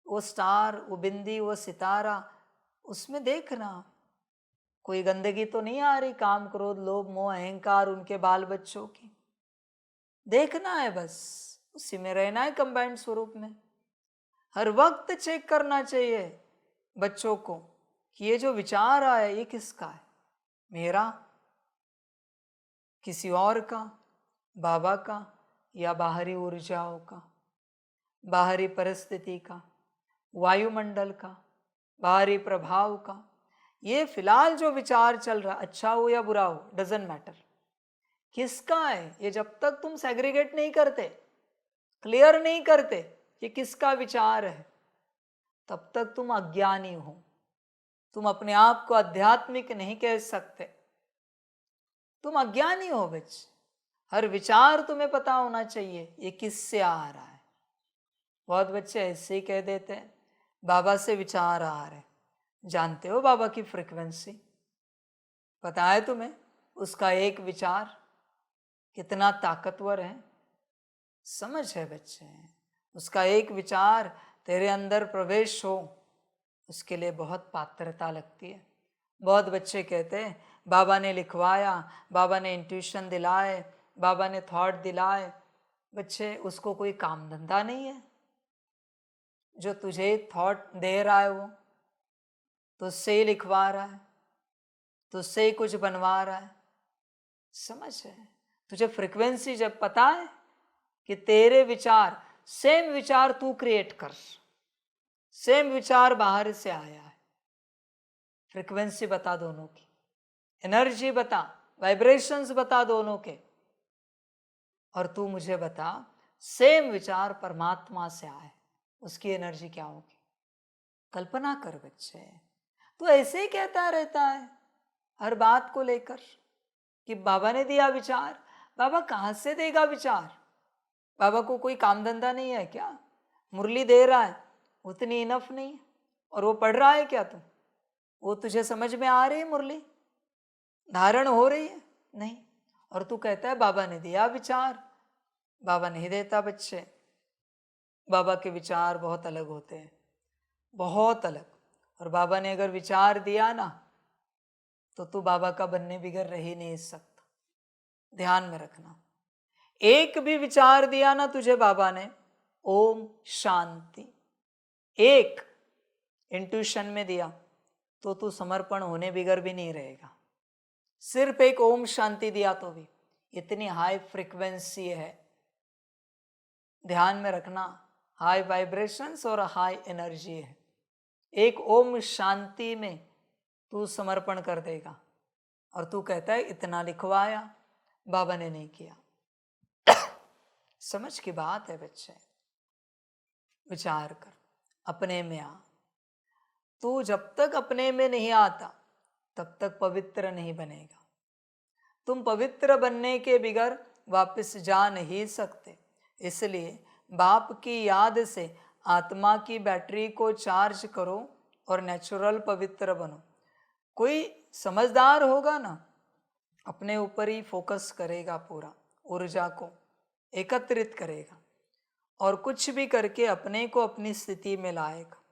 [SPEAKER 3] वो स्टार, वो बिंदी, वो सितारा, उसमें देखना कोई गंदगी तो नहीं आ रही, काम क्रोध लोभ मोह अहंकार उनके बाल बच्चों की। देखना है बस, उसी में रहना है कंबाइंड स्वरूप में। हर वक्त चेक करना चाहिए बच्चों को कि ये जो विचार आया ये किसका है, मेरा, किसी और का, बाबा का, या बाहरी ऊर्जाओं का, बाहरी परिस्थिति का, वायुमंडल का, बाहरी प्रभाव का। ये फिलहाल जो विचार चल रहा, अच्छा हो या बुरा हो, डजंट मैटर, किसका है ये जब तक तुम सेग्रीगेट नहीं करते, क्लियर नहीं करते कि किसका विचार है, तब तक तुम अज्ञानी हो। तुम अपने आप को आध्यात्मिक नहीं कह सकते, तुम अज्ञानी हो बच्चे। हर विचार तुम्हें पता होना चाहिए ये किससे आ रहा है। बहुत बच्चे ऐसे ही कह देते हैं बाबा से विचार आ रहे। जानते हो बाबा की फ्रीक्वेंसी? पता है तुम्हें उसका एक विचार कितना ताकतवर है? समझ है बच्चे, उसका एक विचार तेरे अंदर प्रवेश हो, उसके लिए बहुत पात्रता लगती है। बहुत बच्चे कहते हैं बाबा ने लिखवाया, बाबा ने इंट्यूशन दिलाए, बाबा ने थॉट दिलाए। बच्चे, उसको कोई काम धंधा नहीं है। जो तुझे थॉट दे रहा है वो तुझसे ही लिखवा रहा है, तुझसे ही कुछ बनवा रहा है। समझ है? तुझे फ्रीक्वेंसी जब पता है कि तेरे विचार, सेम विचार तू क्रिएट कर, सेम विचार बाहर से आया है, फ्रीक्वेंसी बता दोनों की, एनर्जी बता, वाइब्रेशंस बता दोनों के, और तू मुझे बता सेम विचार परमात्मा से आए, उसकी एनर्जी क्या होगी? कल्पना कर बच्चे। तू ऐसे ही कहता रहता है हर बात को लेकर कि बाबा ने दिया विचार। बाबा कहाँ से देगा विचार? बाबा को कोई काम धंधा नहीं है क्या? मुरली दे रहा है उतनी इनफ नहीं है, और वो पढ़ रहा है क्या तू? वो तुझे समझ में आ रही है मुरली, धारण हो रही है? नहीं। और तू कहता है बाबा ने दिया विचार। बाबा नहीं देता बच्चे। बाबा के विचार बहुत अलग होते हैं, बहुत अलग। और बाबा ने अगर विचार दिया ना तो तू बाबा का बनने बिगर रह ही नहीं सकता। ध्यान में रखना, एक भी विचार दिया ना तुझे बाबा ने, ओम शांति, एक इंट्यूशन में दिया तो तू समर्पण होने बिगर भी नहीं रहेगा। सिर्फ एक ओम शांति दिया तो भी इतनी हाई फ्रीक्वेंसी है। ध्यान में रखना, हाई वाइब्रेशंस और हाई एनर्जी है। एक ओम शांति में तू समर्पण कर देगा, और तू कहता है इतना लिखवाया, बाबा ने नहीं किया। समझ की बात है बच्चे। विचार कर, अपने में आ। तू जब तक अपने में नहीं आता तब तक पवित्र नहीं बनेगा। तुम पवित्र बनने के बिगर वापस जा नहीं सकते। इसलिए बाप की याद से आत्मा की बैटरी को चार्ज करो और नेचुरल पवित्र बनो। कोई समझदार होगा ना, अपने ऊपर ही फोकस करेगा पूरा ऊर्जा को, एकत्रित करेगा और कुछ भी करके अपने को अपनी स्थिति में लाएगा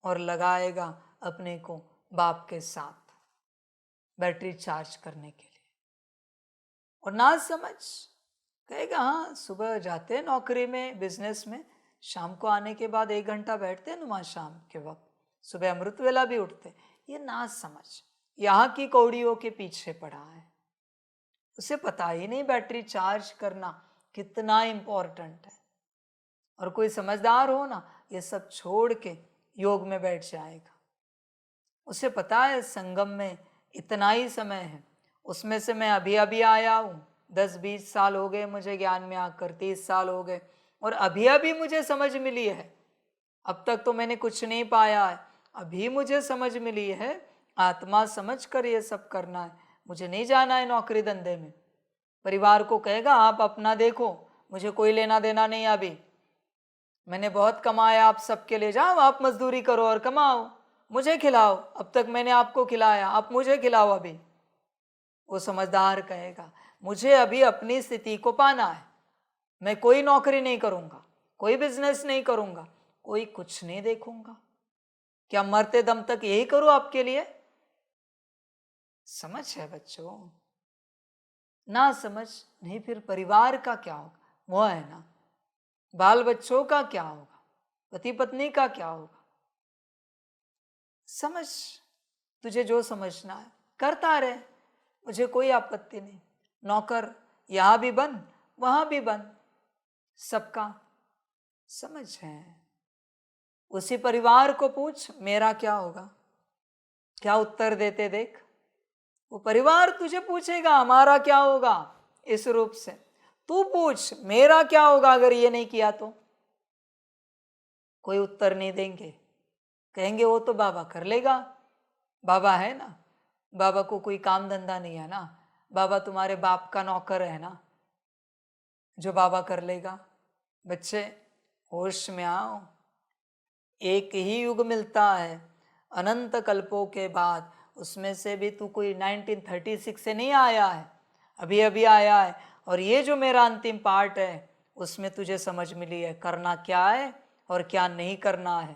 [SPEAKER 3] और लगाएगा अपने को बाप के साथ बैटरी चार्ज करने के लिए। और ना समझ कहेगा हाँ सुबह जाते हैं नौकरी में, बिजनेस में, शाम को आने के बाद 1 घंटा बैठते हैं नुमा शाम के वक्त, सुबह अमृत वेला भी उठते। ये ना समझ यहाँ की कौड़ियों के पीछे पड़ा है। उसे पता ही नहीं बैटरी चार्ज करना कितना इम्पोर्टेंट है। और कोई समझदार हो ना, ये सब छोड़ के योग में बैठ जाएगा। उसे पता है संगम में इतना ही समय है, उसमें से मैं अभी अभी आया हूँ, 10-20 साल हो गए मुझे ज्ञान में आकर, 30 साल हो गए, और अभी अभी मुझे समझ मिली है। अब तक तो मैंने कुछ नहीं पाया है, अभी मुझे समझ मिली है। आत्मा समझ कर ये सब करना है, मुझे नहीं जाना है नौकरी धंधे में। परिवार को कहेगा आप अपना देखो, मुझे कोई लेना देना नहीं। अभी मैंने बहुत कमाया, आप सबके ले जाओ, आप मजदूरी करो और कमाओ, मुझे खिलाओ। अब तक मैंने आपको खिलाया, आप मुझे खिलाओ। अभी वो समझदार कहेगा मुझे अभी अपनी स्थिति को पाना है, मैं कोई नौकरी नहीं करूंगा, कोई बिजनेस नहीं करूंगा, कोई कुछ नहीं देखूंगा। क्या मरते दम तक यही करूं आपके लिए? समझ है बच्चों? ना समझ नहीं, फिर परिवार का क्या होगा? वो है ना, बाल बच्चों का क्या होगा, पति पत्नी का क्या होगा? समझ, तुझे जो समझना है करता रहे, मुझे कोई आपत्ति नहीं। नौकर यहां भी बन, वहां भी बन, सबका समझ है। उसी परिवार को पूछ मेरा क्या होगा, क्या उत्तर देते देख। वो परिवार तुझे पूछेगा हमारा क्या होगा। इस रूप से तू पूछ मेरा क्या होगा अगर ये नहीं किया तो। कोई उत्तर नहीं देंगे, कहेंगे वो तो बाबा कर लेगा, बाबा है ना, बाबा को कोई काम धंधा नहीं है ना, बाबा तुम्हारे बाप का नौकर है ना, जो बाबा कर लेगा। बच्चे होश में आओ, एक ही युग मिलता है अनंत कल्पों के बाद, उसमें से भी तू कोई 1936 से नहीं आया है, अभी अभी आया है। और ये जो मेरा अंतिम पार्ट है उसमें तुझे समझ मिली है करना क्या है और क्या नहीं करना है।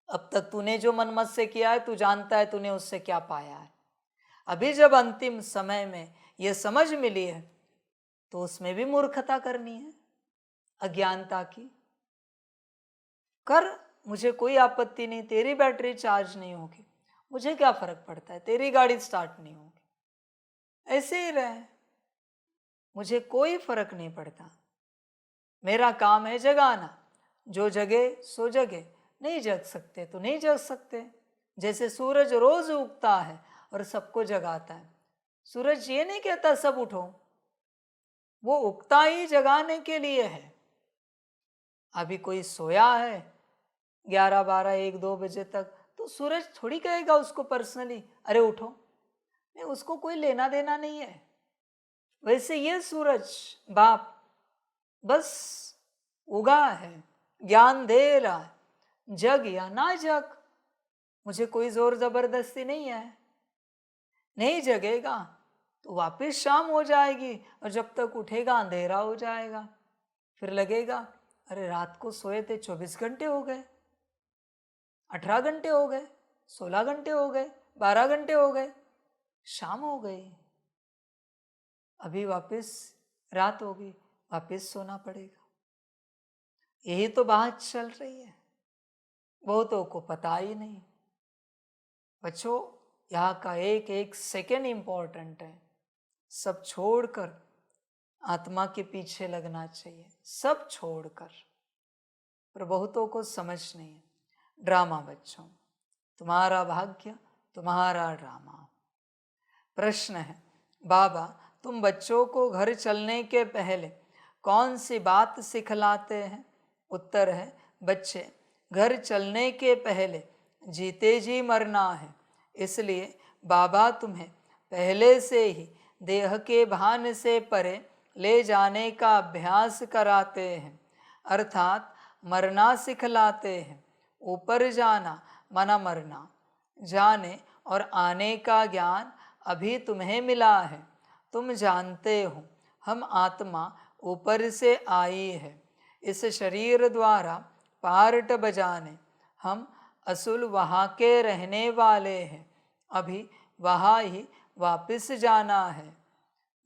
[SPEAKER 3] अब तक तूने जो मन मत से किया है, तू जानता है तूने उससे क्या पाया है। अभी जब अंतिम समय में ये समझ मिली है तो उसमें भी मूर्खता करनी है, अज्ञानता की। कर, मुझे कोई आपत्ति नहीं, तेरी बैटरी चार्ज नहीं होगी, मुझे क्या फर्क पड़ता है, तेरी गाड़ी स्टार्ट नहीं होगी, ऐसे ही रहे, मुझे कोई फर्क नहीं पड़ता। मेरा काम है जगाना, जो जगे सो जगे, नहीं जग सकते तो नहीं जग सकते। जैसे सूरज रोज उगता है और सबको जगाता है, सूरज ये नहीं कहता सब उठो, वो उगता ही जगाने के लिए है। अभी कोई सोया है 11, 12, 1, 2 बजे तक, तो सूरज थोड़ी कहेगा उसको पर्सनली अरे उठो, नहीं, उसको कोई लेना देना नहीं है। वैसे ये सूरज बाप बस उगा है, ज्ञान दे रहा है, जग या ना जग, मुझे कोई जोर जबरदस्ती नहीं है। नहीं जगेगा तो वापस शाम हो जाएगी, और जब तक उठेगा अंधेरा हो जाएगा। फिर लगेगा अरे रात को सोए थे 24 घंटे हो गए, 18 घंटे हो गए, 16 घंटे हो गए, 12 घंटे हो गए, शाम हो गई, अभी वापस रात होगी, वापस सोना पड़ेगा। यही तो बात चल रही है, बहुतों को पता ही नहीं। बच्चों, यहाँ का एक एक सेकेंड इंपॉर्टेंट है। सब छोड़कर आत्मा के पीछे लगना चाहिए, सब छोड़कर। पर बहुतों को समझ नहीं है। ड्रामा बच्चों, तुम्हारा भाग्य तुम्हारा ड्रामा। प्रश्न है, बाबा तुम बच्चों को घर चलने के पहले कौन सी बात सिखलाते हैं? उत्तर है, बच्चे घर चलने के पहले जीते जी मरना है, इसलिए बाबा तुम्हें पहले से ही देह के भान से परे ले जाने का अभ्यास कराते हैं, अर्थात मरना सिखलाते हैं। ऊपर जाना मना मरना, जाने और आने का ज्ञान अभी तुम्हें मिला है। तुम जानते हो हम आत्मा ऊपर से आई है, इस शरीर द्वारा पार्ट बजाने। हम असूल वहाँ के रहने वाले हैं, अभी वहाँ ही वापस जाना है।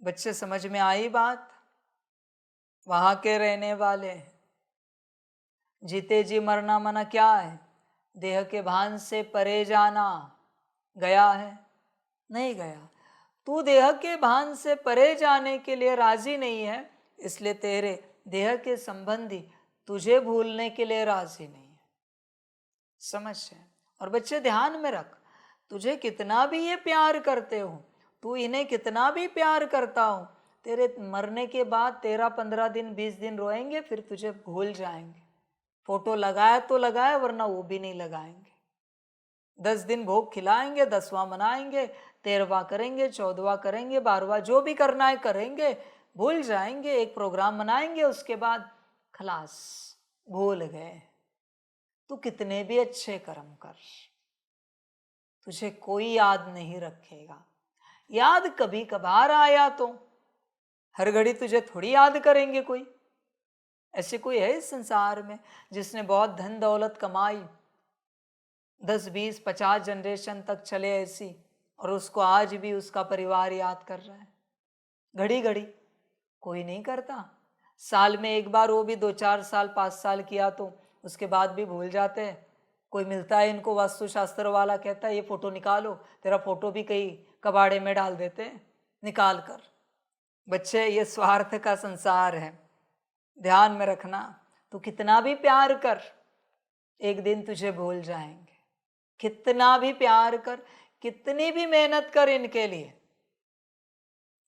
[SPEAKER 3] बच्चे समझ में आई बात? वहाँ के रहने वाले हैं। जीते जी मरना मना क्या है? देह के भान से परे जाना। गया है? नहीं गया। तू देह के भान से परे जाने के लिए राजी नहीं है, इसलिए तेरे देह के संबंधी तुझे भूलने के लिए राजी नहीं है। समझ है? और बच्चे ध्यान में रख, तुझे कितना भी ये प्यार करते हो, तू इन्हें कितना भी प्यार करता हो, तेरे मरने के बाद 13-15 दिन 20 दिन रोएंगे, फिर तुझे भूल जाएंगे। फोटो लगाया तो लगाया, वरना वो भी नहीं लगाएंगे। 10 दिन भोग खिलाएंगे, 10वां मनाएंगे, 13वां करेंगे, 14वां करेंगे, 12वां जो भी करना है करेंगे, भूल जाएंगे। एक प्रोग्राम मनाएंगे, उसके बाद खलास, भूल गए। तू कितने भी अच्छे कर्म कर, तुझे कोई याद नहीं रखेगा। याद कभी कभार आया तो, हर घड़ी तुझे थोड़ी याद करेंगे कोई। ऐसे कोई है इस संसार में जिसने बहुत धन दौलत कमाई, 10, 20, 50 जनरेशन तक चले ऐसी, और उसको आज भी उसका परिवार याद कर रहा है? घड़ी घड़ी कोई नहीं करता। साल में एक बार, वो भी 2-4 साल 5 साल किया तो उसके बाद भी भूल जाते हैं। कोई मिलता है इनको वास्तुशास्त्र वाला, कहता है ये फोटो निकालो, तेरा फोटो भी कहीं कबाड़े में डाल देते हैं निकाल कर। बच्चे, ये स्वार्थ का संसार है, ध्यान में रखना। तू कितना भी प्यार कर, एक दिन तुझे भूल जाएंगे। कितना भी प्यार कर, कितनी भी मेहनत कर, इनके लिए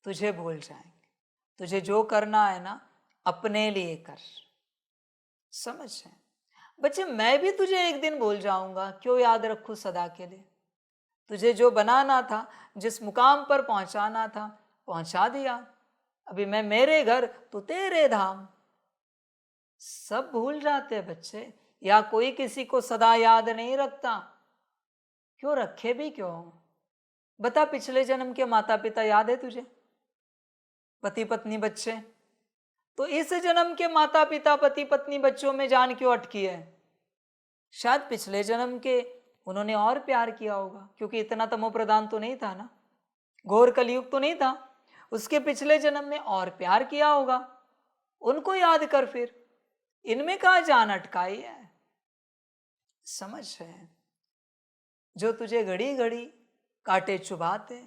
[SPEAKER 3] तुझे भूल जाएंगे। तुझे जो करना है ना, अपने लिए कर। समझ है? बच्चे, मैं भी तुझे एक दिन भूल जाऊंगा, क्यों याद रखूं सदा के लिए? तुझे जो बनाना था, जिस मुकाम पर पहुंचाना था, पहुंचा दिया। अभी मैं मेरे घर, तू तेरे धाम। सब भूल जाते बच्चे, या कोई किसी को सदा याद नहीं रखता। क्यों रखे भी क्यों? बता, पिछले जन्म के माता पिता याद है तुझे? पति पत्नी बच्चे? तो इस जन्म के माता पिता पति पत्नी बच्चों में जान क्यों अटकी है? शायद पिछले जन्म के उन्होंने और प्यार किया होगा, क्योंकि इतना तमो प्रधान तो नहीं था ना, घोर कलयुग तो नहीं था। उसके पिछले जन्म में और प्यार किया होगा, उनको याद कर। फिर इनमें कहाँ जान अटकाई है? समझ है? जो तुझे घड़ी घड़ी कांटे चुभाते,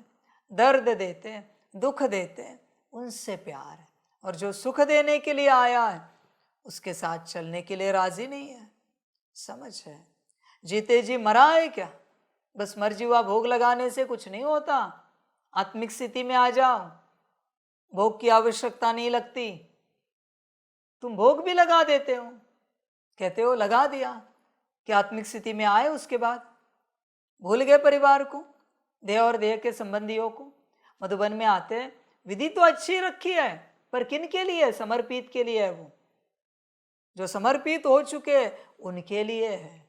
[SPEAKER 3] दर्द देते, दुख देते, उनसे प्यार है। और जो सुख देने के लिए आया है, उसके साथ चलने के लिए राजी नहीं है। समझ है? जीते जी मरा है क्या? बस मर्जी हुआ भोग लगाने से कुछ नहीं होता। आत्मिक स्थिति में आ जाओ, भोग की आवश्यकता नहीं लगती। तुम भोग भी लगा देते हो, कहते हो लगा दिया, कि आत्मिक स्थिति में आए उसके बाद भूल गए परिवार को, देह और देह के संबंधियों को। मधुबन में आते हैं, विधि तो अच्छी रखी है, पर किन के लिए? समर्पित के लिए है। वो जो समर्पित हो चुके हैं उनके लिए है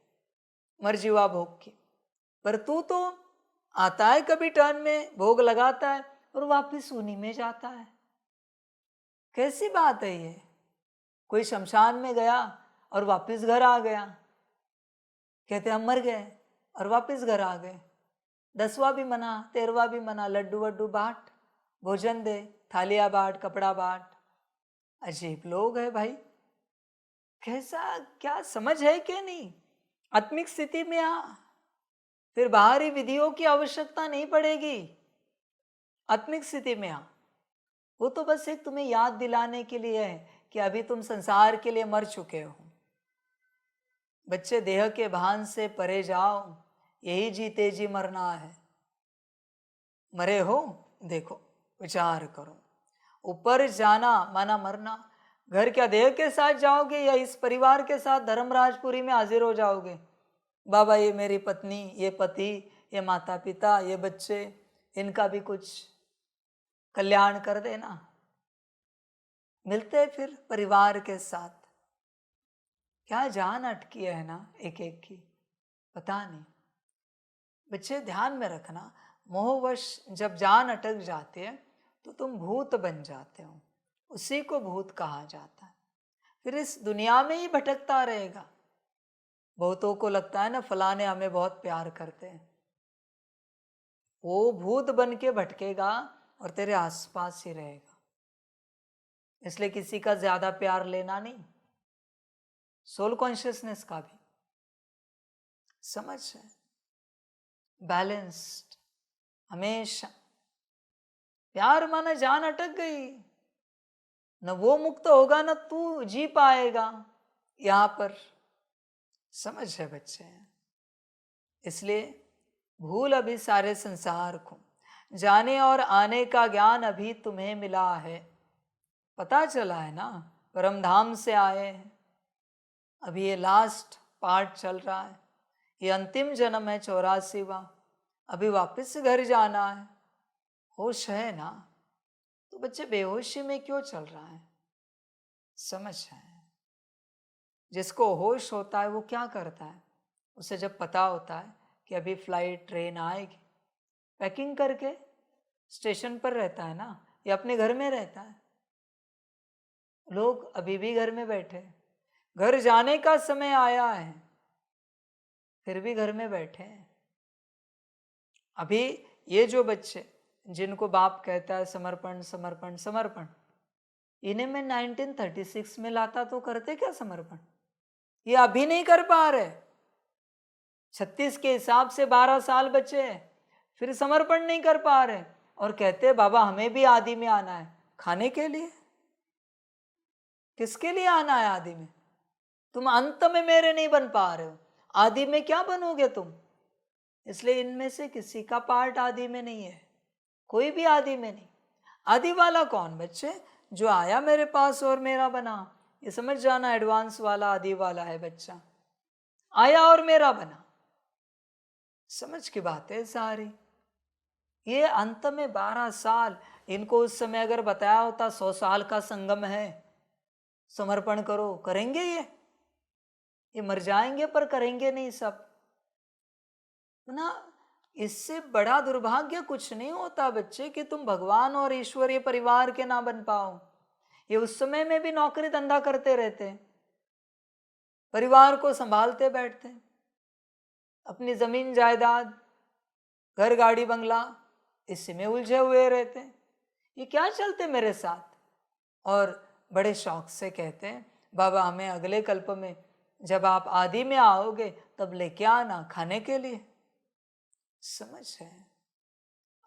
[SPEAKER 3] मर्जी हुआ भोग की। पर तू तो आता है कभी टर्न में, भोग लगाता है और वापिस उन्हीं में जाता है। कैसी बात है ये? कोई शमशान में गया और वापिस घर आ गया, कहते हम मर गए और वापिस घर आ गए। 10वां भी मना, 13वां भी मना, लड्डू वड्डू बांट, भोजन दे, थालियां बांट, कपड़ा बांट। अजीब लोग है भाई। कैसा, क्या समझ है कि नहीं? आत्मिक स्थिति में आ, फिर बाहरी विधियों की आवश्यकता नहीं पड़ेगी। आत्मिक स्थिति में आ। वो तो बस एक तुम्हें याद दिलाने के लिए है कि अभी तुम संसार के लिए मर चुके हो। बच्चे, देह के भान से परे जाओ, यही जीते जी मरना है। मरे हो, देखो, विचार करो। ऊपर जाना माना मरना। घर क्या देह के साथ जाओगे, या इस परिवार के साथ धर्मराजपुरी में हाजिर हो जाओगे? बाबा, ये मेरी पत्नी, ये पति, ये माता पिता, ये बच्चे, इनका भी कुछ कल्याण कर देना। मिलते फिर परिवार के साथ। क्या जान अटकी है ना एक एक की, पता नहीं। बच्चे, ध्यान में रखना, मोहवश जब जान अटक जाती है तो तुम भूत बन जाते हो। उसी को भूत कहा जाता है। फिर इस दुनिया में ही भटकता रहेगा। बहुतों को लगता है ना फलाने हमें बहुत प्यार करते हैं, वो भूत बन के भटकेगा और तेरे आसपास ही रहेगा। इसलिए किसी का ज्यादा प्यार लेना नहीं, सोल कॉन्शियसनेस का भी समझ है, बैलेंस्ड। हमेशा प्यार माना जान अटक गई, न वो मुक्त होगा न तू जी पाएगा यहां पर। समझ है बच्चे? इसलिए भूल अभी सारे संसार को, जाने और आने का ज्ञान अभी तुम्हें मिला है। पता चला है ना परम धाम से आए हैं। अभी ये लास्ट पार्ट चल रहा है, ये अंतिम जन्म है 84वां। अभी वापस घर जाना है। होश है ना, तो बच्चे बेहोशी में क्यों चल रहा है? समझ है? जिसको होश होता है वो क्या करता है? उसे जब पता होता है कि अभी फ्लाइट ट्रेन आएगी, पैकिंग करके स्टेशन पर रहता है ना, या अपने घर में रहता है। लोग अभी भी घर में बैठे हैं, घर जाने का समय आया है फिर भी घर में बैठे हैं। अभी ये जो बच्चे जिनको बाप कहता है समर्पण समर्पण समर्पण, इन्हें मैं 1936 में लाता तो करते क्या समर्पण? ये अभी नहीं कर पा रहे। 36 के हिसाब से 12 साल बचे हैं, फिर समर्पण नहीं कर पा रहे और कहते बाबा हमें भी आदि में आना है। खाने के लिए? किसके लिए आना है आदि में? तुम अंत में मेरे नहीं बन पा रहे हो, आदि में क्या बनोगे तुम? इसलिए इनमें से किसी का पार्ट आदि में नहीं है, कोई भी आदि में नहीं। आदि वाला कौन बच्चे? जो आया मेरे पास और मेरा बना। ये समझ जाना, एडवांस वाला आदि वाला है बच्चा, आया और मेरा बना। समझ की बात है सारी। ये अंत में 12 साल, इनको उस समय अगर बताया होता 100 साल का संगम है, समर्पण करो, करेंगे? ये मर जाएंगे पर करेंगे नहीं सब ना। इससे बड़ा दुर्भाग्य कुछ नहीं होता बच्चे कि तुम भगवान और ईश्वरीय परिवार के ना बन पाओ। ये उस समय में भी नौकरी धंधा करते रहते, परिवार को संभालते बैठते, अपनी जमीन जायदाद घर गाड़ी बंगला इसी में उलझे हुए रहते। ये क्या चलते मेरे साथ? और बड़े शौक से कहते हैं बाबा हमें अगले कल्प में जब आप आदि में आओगे तब लेके आना खाने के लिए। समझ है?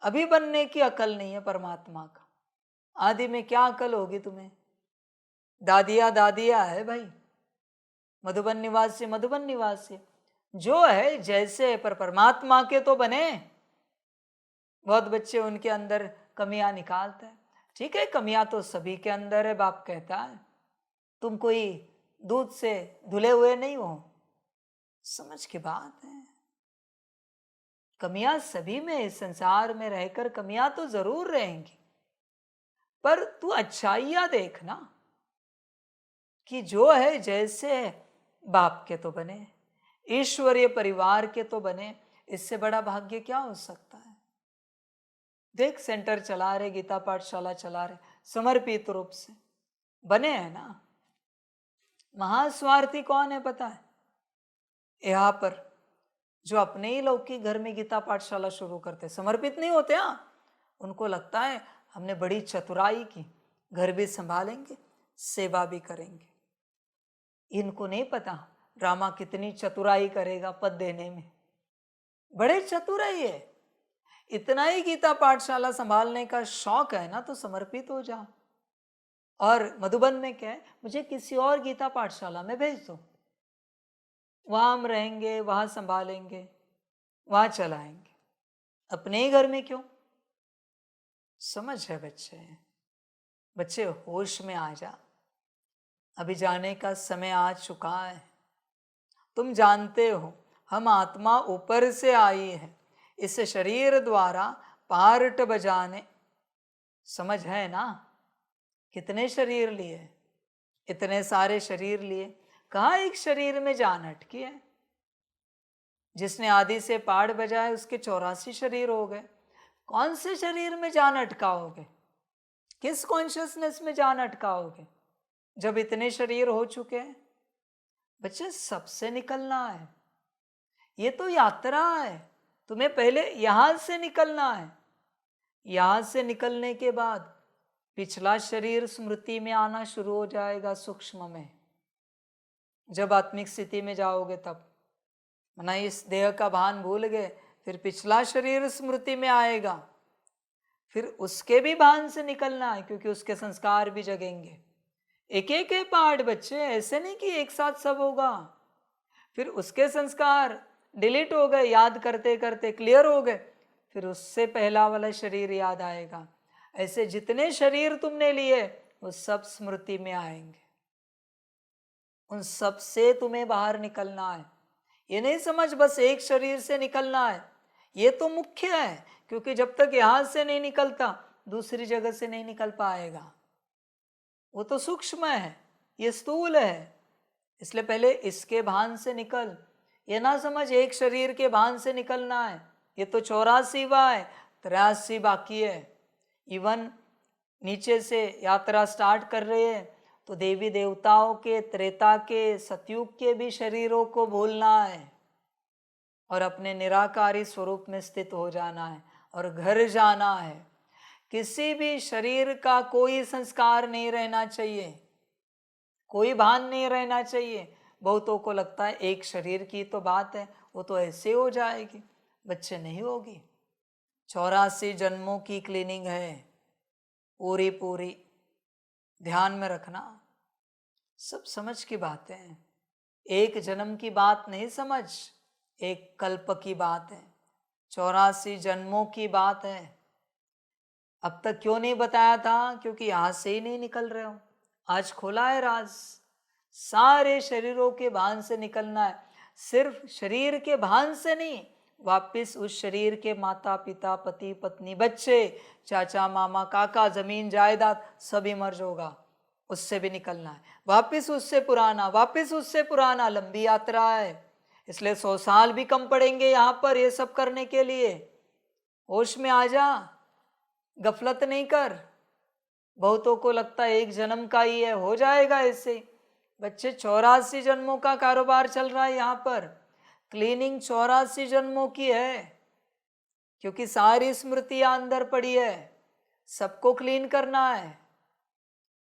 [SPEAKER 3] अभी बनने की अकल नहीं है परमात्मा का। आदि में क्या अकल होगी तुम्हें? दादिया है भाई, मधुबन निवासी मधुबन निवासी जो है जैसे, पर परमात्मा के तो बने। बहुत बच्चे उनके अंदर कमियां निकालते हैं। ठीक है, कमियां तो सभी के अंदर है। बाप कहता है तुम कोई दूध से धुले हुए नहीं हो। समझ की बात है, कमियां सभी में, इस संसार में रहकर कमियां तो जरूर रहेंगी, पर तू अच्छाइयां देखना कि जो है जैसे बाप के तो बने, ईश्वरीय परिवार के तो बने। इससे बड़ा भाग्य क्या हो सकता है? देख सेंटर चला रहे, गीता पाठशाला चला रहे, समर्पित रूप से बने हैं ना। महास्वार्थी कौन है पता है? यहाँ पर जो अपने ही लौकिक घर में गीता पाठशाला शुरू करते, समर्पित नहीं होते। उनको लगता है हमने बड़ी चतुराई की, घर भी संभालेंगे, सेवा भी करेंगे। इनको नहीं पता रामा कितनी चतुराई करेगा पद देने में। बड़े चतुर है ये। इतना ही गीता पाठशाला संभालने का शौक है ना तो समर्पित हो जा। और मधुबन में क्या है, मुझे किसी और गीता पाठशाला में भेज दो, वहां हम रहेंगे, वहां संभालेंगे, वहां चलाएंगे। अपने ही घर में क्यों? समझ है बच्चे? बच्चे होश में आ जा, अभी जाने का समय आ चुका है। तुम जानते हो हम आत्मा ऊपर से आई है इस शरीर द्वारा पार्ट बजाने। समझ है ना? कितने शरीर लिए? इतने सारे शरीर लिए, कहाँ एक शरीर में जान अटकी है। जिसने आदि से पाड़ बजाए उसके 84 शरीर हो गए। कौन से शरीर में जान अटकाओगे? किस कॉन्शियसनेस में जान अटकाओगे जब इतने शरीर हो चुके हैं? बच्चे, सबसे निकलना है। ये तो यात्रा है, तुम्हें पहले यहां से निकलना है। यहां से निकलने के बाद पिछला शरीर स्मृति में आना शुरू हो जाएगा सूक्ष्म में। जब आत्मिक स्थिति में जाओगे तब मना इस देह का भान भूल गए, फिर पिछला शरीर स्मृति में आएगा, फिर उसके भी भान से निकलना है क्योंकि उसके संस्कार भी जगेंगे। एक एक पार्ट बच्चे, ऐसे नहीं कि एक साथ सब होगा। फिर उसके संस्कार डिलीट हो गए, याद करते करते क्लियर हो गए, फिर उससे पहला वाला शरीर याद आएगा। ऐसे जितने शरीर तुमने लिए वो सब स्मृति में आएंगे। उन सब से तुम्हें बाहर निकलना है। ये नहीं समझ बस एक शरीर से निकलना है, ये तो मुख्य है, क्योंकि जब तक यहां से नहीं निकलता दूसरी जगह से नहीं निकल पाएगा। वो तो सूक्ष्म है, ये स्थूल है। इसलिए पहले इसके भान से निकल। ये ना समझ एक शरीर के भान से निकलना है, ये तो 84वां है, 83 बाकी है। इवन नीचे से यात्रा स्टार्ट कर रहे हैं तो देवी देवताओं के, त्रेता के, सतयुग के भी शरीरों को भूलना है और अपने निराकारी स्वरूप में स्थित हो जाना है और घर जाना है। किसी भी शरीर का कोई संस्कार नहीं रहना चाहिए, कोई भान नहीं रहना चाहिए। बहुतों को लगता है एक शरीर की तो बात है, वो तो ऐसे हो जाएगी। बच्चे, नहीं होगी। 84 जन्मों की क्लीनिंग है पूरी पूरी, ध्यान में रखना। सब समझ की बातें हैं, एक जन्म की बात नहीं समझ, एक कल्प की बात है, 84 जन्मों की बात है। अब तक क्यों नहीं बताया था? क्योंकि यहां से ही नहीं निकल रहे हो। आज खोला है राज। सारे शरीरों के भान से निकलना है, सिर्फ शरीर के भान से नहीं, वापिस उस शरीर के माता पिता, पति पत्नी, बच्चे, चाचा मामा, काका, जमीन जायदाद सभी मर्ज होगा, उससे भी निकलना है। वापिस उससे पुराना, वापिस उससे पुराना, लंबी यात्रा है। इसलिए 100 साल भी कम पड़ेंगे यहाँ पर ये सब करने के लिए। होश में आ जा, गफलत नहीं कर। बहुतों को लगता है एक जन्म का ही है, हो जाएगा ऐसे। बच्चे, 84 जन्मों का कारोबार चल रहा है यहाँ पर। क्लीनिंग 84 जन्मों की है, क्योंकि सारी स्मृतियां अंदर पड़ी है, सबको क्लीन करना है।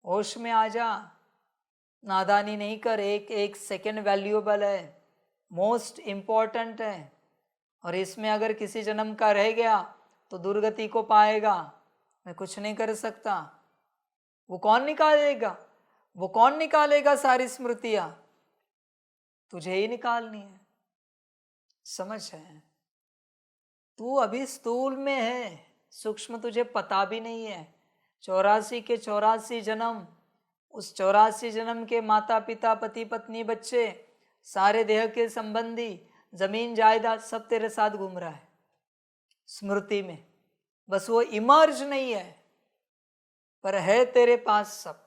[SPEAKER 3] होश में आ जा, नादानी नहीं कर। एक एक सेकेंड वैल्यूएबल है, मोस्ट इम्पॉर्टेंट है, और इसमें अगर किसी जन्म का रह गया तो दुर्गति को पाएगा। मैं कुछ नहीं कर सकता। वो कौन निकालेगा? वो कौन निकालेगा सारी स्मृतियां? तुझे ही निकालनी है। समझ है? तू अभी स्थूल में है, सूक्ष्म तुझे पता भी नहीं है। 84 के 84 जन्म, उस 84 जन्म के माता पिता, पति पत्नी, बच्चे, सारे देह के संबंधी, जमीन जायदाद सब तेरे साथ घूम रहा है स्मृति में। बस वो इमर्ज नहीं है, पर है तेरे पास सब।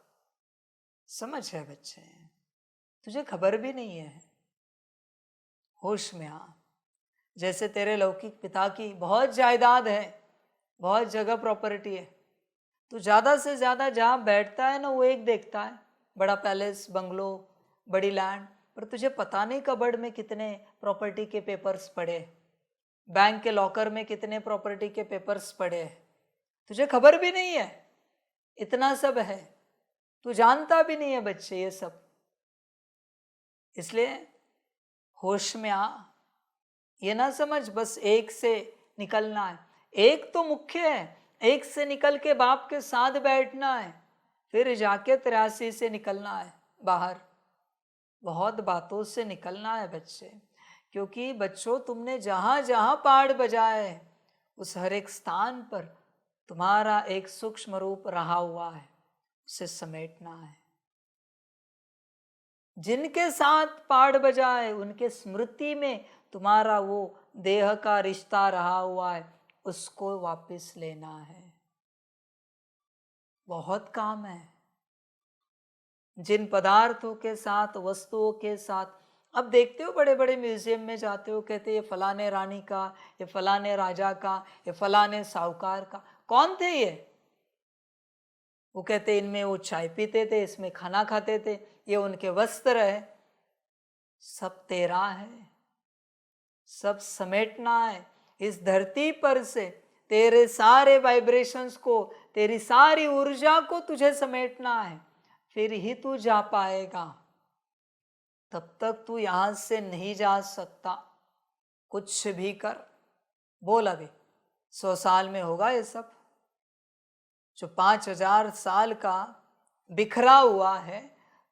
[SPEAKER 3] समझ है बच्चे? तुझे खबर भी नहीं है। होश में आ। जैसे तेरे लौकिक पिता की बहुत जायदाद है, बहुत जगह प्रॉपर्टी है, तो ज़्यादा से ज़्यादा जहाँ बैठता है ना वो एक देखता है, बड़ा पैलेस, बंगलो, बड़ी लैंड, पर तुझे पता नहीं कबर्ड में कितने प्रॉपर्टी के पेपर्स पड़े, बैंक के लॉकर में कितने प्रॉपर्टी के पेपर्स पड़े, तुझे खबर भी नहीं है। इतना सब है, तू जानता भी नहीं है बच्चे ये सब। इसलिए होश में आ। ये ना समझ बस एक से निकलना है। एक तो मुख्य है, एक से निकल के बाप के साथ बैठना है, फिर जाके 83 से निकलना है बाहर। बहुत बातों से निकलना है बच्चे, क्योंकि बच्चों तुमने जहाँ जहाँ पहाड़ बजाए है उस हर एक स्थान पर तुम्हारा एक सूक्ष्म रूप रहा हुआ है, उसे समेटना है। जिनके साथ पहाड़ बजाए उनके स्मृति में तुम्हारा वो देह का रिश्ता रहा हुआ है, उसको वापस लेना है। बहुत काम है। जिन पदार्थों के साथ, वस्तुओं के साथ, अब देखते हो बड़े बड़े म्यूजियम में जाते हो, कहते ये फलाने रानी का, ये फलाने राजा का, ये फलाने साहूकार का। कौन थे ये? वो कहते इनमें वो चाय पीते थे, इसमें खाना खाते थे, ये उनके वस्त्र है, सब तेरा है, सब समेटना है। इस धरती पर से तेरे सारे वाइब्रेशंस को, तेरी सारी ऊर्जा को तुझे समेटना है, फिर ही तू जा पाएगा। तब तक तू यहां से नहीं जा सकता। कुछ भी कर, बोल अभी 100 साल में होगा ये सब? जो 5000 साल का बिखरा हुआ है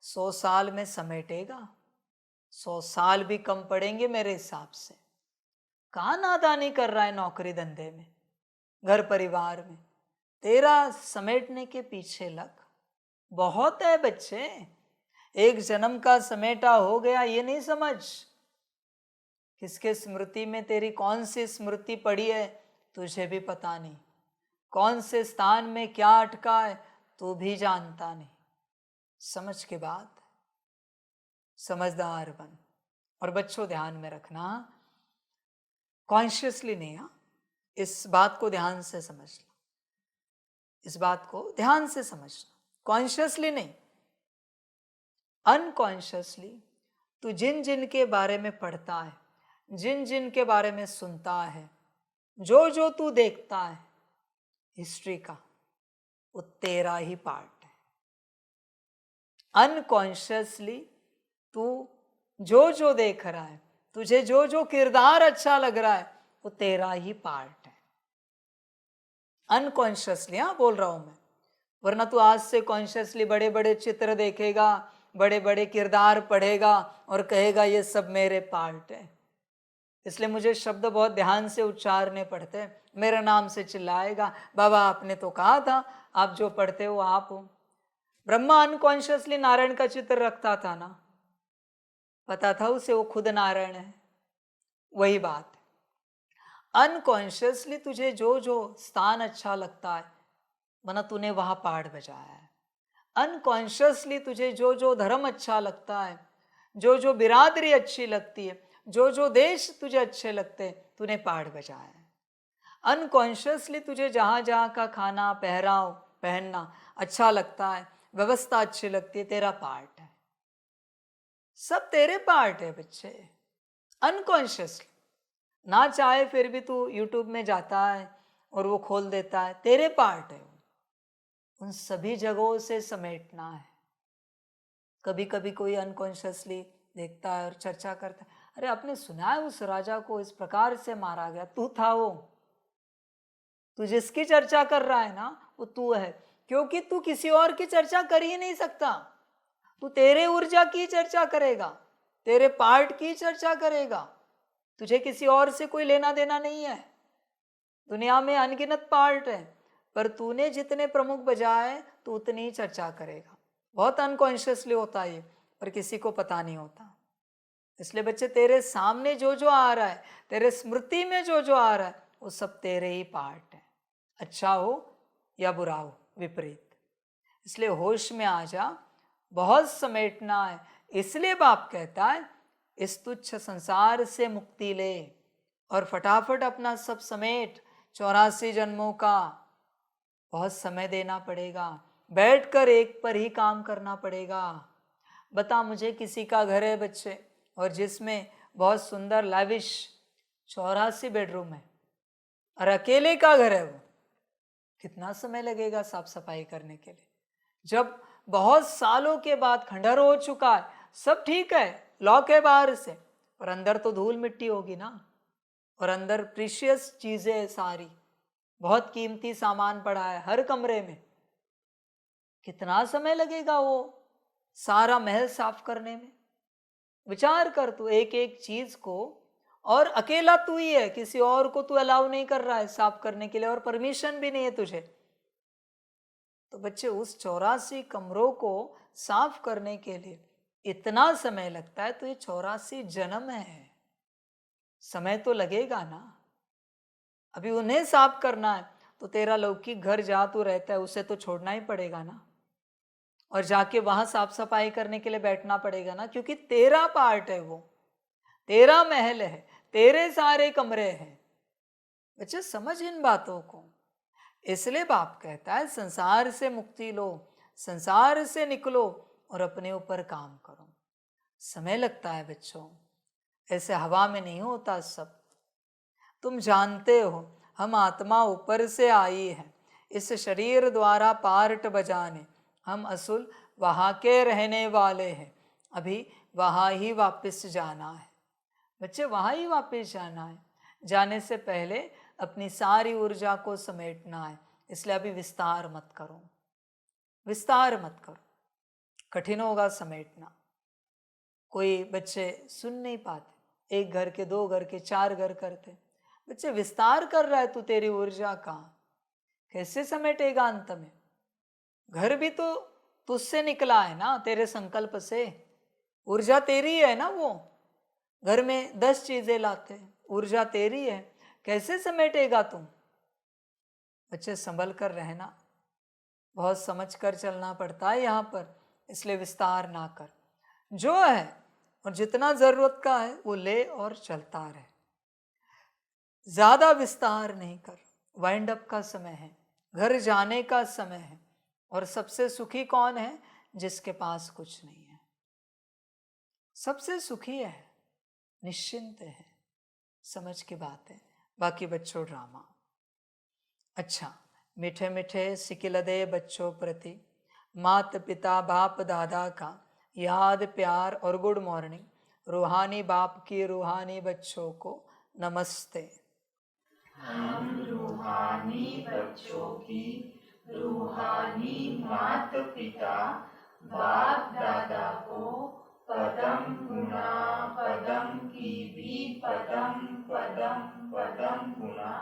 [SPEAKER 3] 100 साल में समेटेगा? 100 साल भी कम पड़ेंगे मेरे हिसाब से। कहाँ नादानी कर रहा है नौकरी धंधे में, घर परिवार में? तेरा समेटने के पीछे लग। बहुत है बच्चे, एक जन्म का समेटा हो गया ये नहीं समझ। किसके स्मृति में तेरी कौन सी स्मृति पड़ी है तुझे भी पता नहीं, कौन से स्थान में क्या अटका है तू भी जानता नहीं। समझ के बात, समझदार बन। और बच्चों ध्यान में रखना, कॉन्शियसली नहीं, हाँ, इस बात को ध्यान से समझना, इस बात को ध्यान से समझना। कॉन्शियसली नहीं, अनकॉन्शियसली तू जिन जिन के बारे में पढ़ता है, जिन जिन के बारे में सुनता है, जो जो तू देखता है हिस्ट्री का, वो तेरा ही पार्ट है। अनकॉन्शियसली तू जो जो देख रहा है, तुझे जो जो किरदार अच्छा लग रहा है, वो तेरा ही पार्ट है। अनकॉन्शियसली हाँ बोल रहा हूं मैं, वरना तू आज से कॉन्शियसली बड़े बड़े चित्र देखेगा, बड़े बड़े किरदार पढ़ेगा और कहेगा ये सब मेरे पार्ट है। इसलिए मुझे शब्द बहुत ध्यान से उच्चारने पड़ते हैं। मेरे नाम से चिल्लाएगा, बाबा आपने तो कहा था, आप जो पढ़ते हो आप हो। ब्रह्मा अनकॉन्शियसली नारायण का चित्र रखता था ना, पता था उसे वो खुद नारायण है। वही बात है, अनकॉन्शियसली तुझे जो जो स्थान अच्छा लगता है, मना तूने वहां पहाड़ बजाया है। अनकॉन्शियसली तुझे जो जो धर्म अच्छा लगता है, जो जो बिरादरी अच्छी लगती है, जो जो देश तुझे अच्छे लगते हैं, तूने पहाड़ बजाया है। अनकॉन्शियसली तुझे जहां जहां का खाना, पहराव, पहनना अच्छा लगता है, व्यवस्था अच्छी लगती है, तेरा पार्ट है। सब तेरे पार्ट है बच्चे। अनकॉन्शियसली ना चाहे फिर भी तू यूट्यूब में जाता है और वो खोल देता है, तेरे पार्ट है। उन सभी जगहों से समेटना है। कभी कभी कोई अनकॉन्शियसली देखता है और चर्चा करता है, अरे आपने सुना है उस राजा को इस प्रकार से मारा गया, तू था वो। तू जिसकी चर्चा कर रहा है ना वो तू है, क्योंकि तू किसी और की चर्चा कर ही नहीं सकता। तू तेरे ऊर्जा की चर्चा करेगा, तेरे पार्ट की चर्चा करेगा। तुझे किसी और से कोई लेना देना नहीं है। दुनिया में अनगिनत पार्ट है, पर तूने जितने प्रमुख बजाए तू उतनी ही चर्चा करेगा। बहुत अनकॉन्शियसली होता है ये, पर किसी को पता नहीं होता। इसलिए बच्चे तेरे सामने जो जो आ रहा है, तेरे स्मृति में जो जो आ रहा है, वो सब तेरे ही पार्ट है, अच्छा हो या बुरा हो, विपरीत। इसलिए होश में आ जा, बहुत समेटना है। इसलिए बाप कहता है इस तुच्छ संसार से मुक्ति ले और फटाफट अपना सब समेट। 84 जन्मों का बहुत समय देना पड़ेगा, बैठकर एक पर ही काम करना पड़ेगा। बता, मुझे किसी का घर है बच्चे और जिसमें बहुत सुंदर लैविश 84 बेडरूम है और अकेले का घर है, वो कितना समय लगेगा साफ सफाई करने के लिए? जब बहुत सालों के बाद खंडहर हो चुका है, सब ठीक है, लॉक है बाहर से, पर अंदर तो धूल मिट्टी होगी ना, और अंदर प्रीशियस चीजें है सारी, बहुत कीमती सामान पड़ा है हर कमरे में। कितना समय लगेगा वो सारा महल साफ करने में? विचार कर तू एक एक चीज को, और अकेला तू ही है, किसी और को तू अलाउ नहीं कर रहा है साफ करने के लिए, और परमिशन भी नहीं है तुझे। तो बच्चे उस 84 कमरों को साफ करने के लिए इतना समय लगता है, तो ये 84 जन्म है, समय तो लगेगा ना। अभी उन्हें साफ करना है तो तेरा लौकिक घर जहां तू रहता है उसे तो छोड़ना ही पड़ेगा ना, और जाके वहां साफ सफाई करने के लिए बैठना पड़ेगा ना, क्योंकि तेरा पार्ट है, वो तेरा महल है, तेरे सारे कमरे हैं। बच्चे समझ इन बातों को। इसलिए बाप कहता है संसार से मुक्ति लो, संसार से निकलो और अपने ऊपर काम करो। समय लगता है बच्चों, ऐसे हवा में नहीं होता सब। तुम जानते हो हम आत्मा ऊपर से आई है इस शरीर द्वारा पार्ट बजाने। हम असुल वहाँ के रहने वाले हैं, अभी वहाँ ही वापस जाना है बच्चे, वहाँ ही वापस जाना है। जाने से पहले अपनी सारी ऊर्जा को समेटना है, इसलिए अभी विस्तार मत करो, विस्तार मत करो, कठिन होगा समेटना। कोई बच्चे सुन नहीं पाते, एक घर के, दो घर के, चार घर करते। बच्चे विस्तार कर रहा है तू, तेरी ऊर्जा कहाँ, कैसे समेटेगा अंत में? घर भी तो तुझसे निकला है ना, तेरे संकल्प से, ऊर्जा तेरी है ना। वो घर में 10 चीजें लाते, ऊर्जा तेरी है, कैसे समेटेगा तुम? बच्चे संभल कर रहना, बहुत समझ कर चलना पड़ता है यहाँ पर, इसलिए विस्तार ना कर। जो है और जितना जरूरत का है वो ले और चलता रहे, ज्यादा विस्तार नहीं कर। वाइंड अप का समय है, घर जाने का समय है। और सबसे सुखी कौन है? जिसके पास कुछ नहीं है, सबसे सुखी है, निश्चिंत है। समझ की बात है। बाकी बच्चों ड्रामा। अच्छा, मीठे मीठे सिकिलदे बच्चों प्रति माता पिता बाप दादा का याद प्यार और गुड मॉर्निंग। रूहानी बाप की रूहानी बच्चों को नमस्ते।
[SPEAKER 2] हम रूहानी बच्चों की रूहानी माता पिता बाप दादा को पदम गुना पदम की भी पदम पदम पदम गुना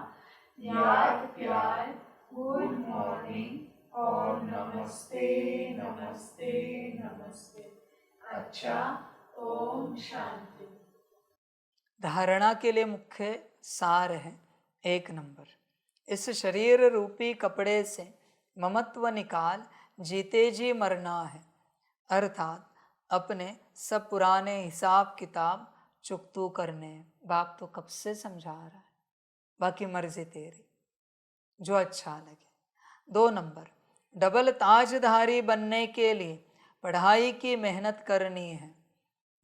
[SPEAKER 2] याद प्यार गुड मॉर्निंग और नमस्ते नमस्ते नमस्ते। अच्छा, ओम शांति।
[SPEAKER 3] धारणा के लिए मुख्य सार है 1 नंबर, इस शरीर रूपी कपड़े से ममत्व निकाल, जीते जी मरना है। अर्थात अपने सब पुराने हिसाब किताब चुकतू करने हैं। बाप तो कब से समझा रहा है, बाकी मर्जी तेरी, जो अच्छा लगे। 2 नंबर, डबल ताजधारी बनने के लिए पढ़ाई की मेहनत करनी है,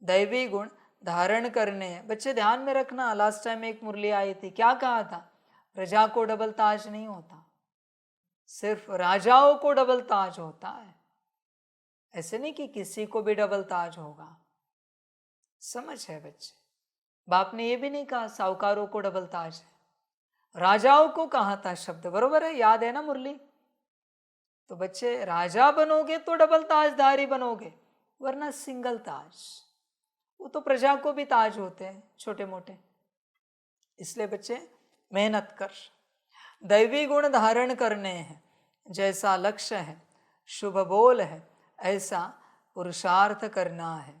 [SPEAKER 3] दैवी गुण धारण करने हैं। बच्चे ध्यान में रखना, लास्ट टाइम एक मुरली आई थी, क्या कहा था? प्रजा को डबल ताज नहीं होता, सिर्फ राजाओं को डबल ताज होता है। ऐसे नहीं कि किसी को भी डबल ताज होगा। समझ है बच्चे? बाप ने ये भी नहीं कहा साहूकारों को डबल ताज है, राजाओं को कहा था शब्द, बरोबर है, याद है ना मुरली? तो बच्चे राजा बनोगे तो डबल ताजधारी बनोगे, वरना सिंगल ताज। वो तो प्रजा को भी ताज होते हैं छोटे मोटे। इसलिए बच्चे मेहनत कर, दैवी गुण धारण करने हैं। जैसा लक्ष्य है, शुभ बोल है, ऐसा पुरुषार्थ करना है।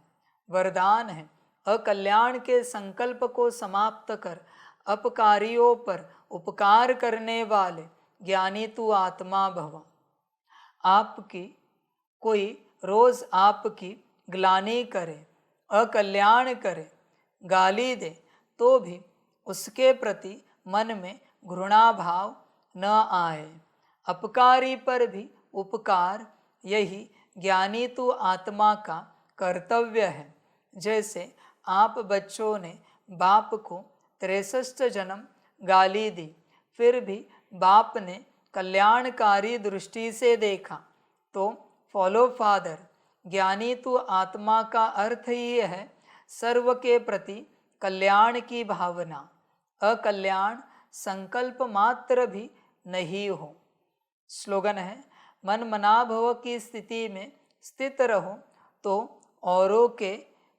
[SPEAKER 3] वरदान है, अकल्याण के संकल्प को समाप्त कर अपकारियों पर उपकार करने वाले ज्ञानी तू आत्मा भव। आपकी कोई रोज आपकी ग्लानि करे, अकल्याण करे, गाली दे, तो भी उसके प्रति मन में घृणा भाव न आए। अपकारी पर भी उपकार, यही ज्ञानी तू आत्मा का कर्तव्य है। जैसे आप बच्चों ने बाप को 63 जन्म गाली दी, फिर भी बाप ने कल्याणकारी दृष्टि से देखा, तो फॉलो फादर। ज्ञानी तू आत्मा का अर्थ ही है सर्व के प्रति कल्याण की भावना, अकल्याण संकल्प मात्र भी नहीं हो। स्लोगन है, मन मनाभव की स्थिति में स्थित रहो तो औरों के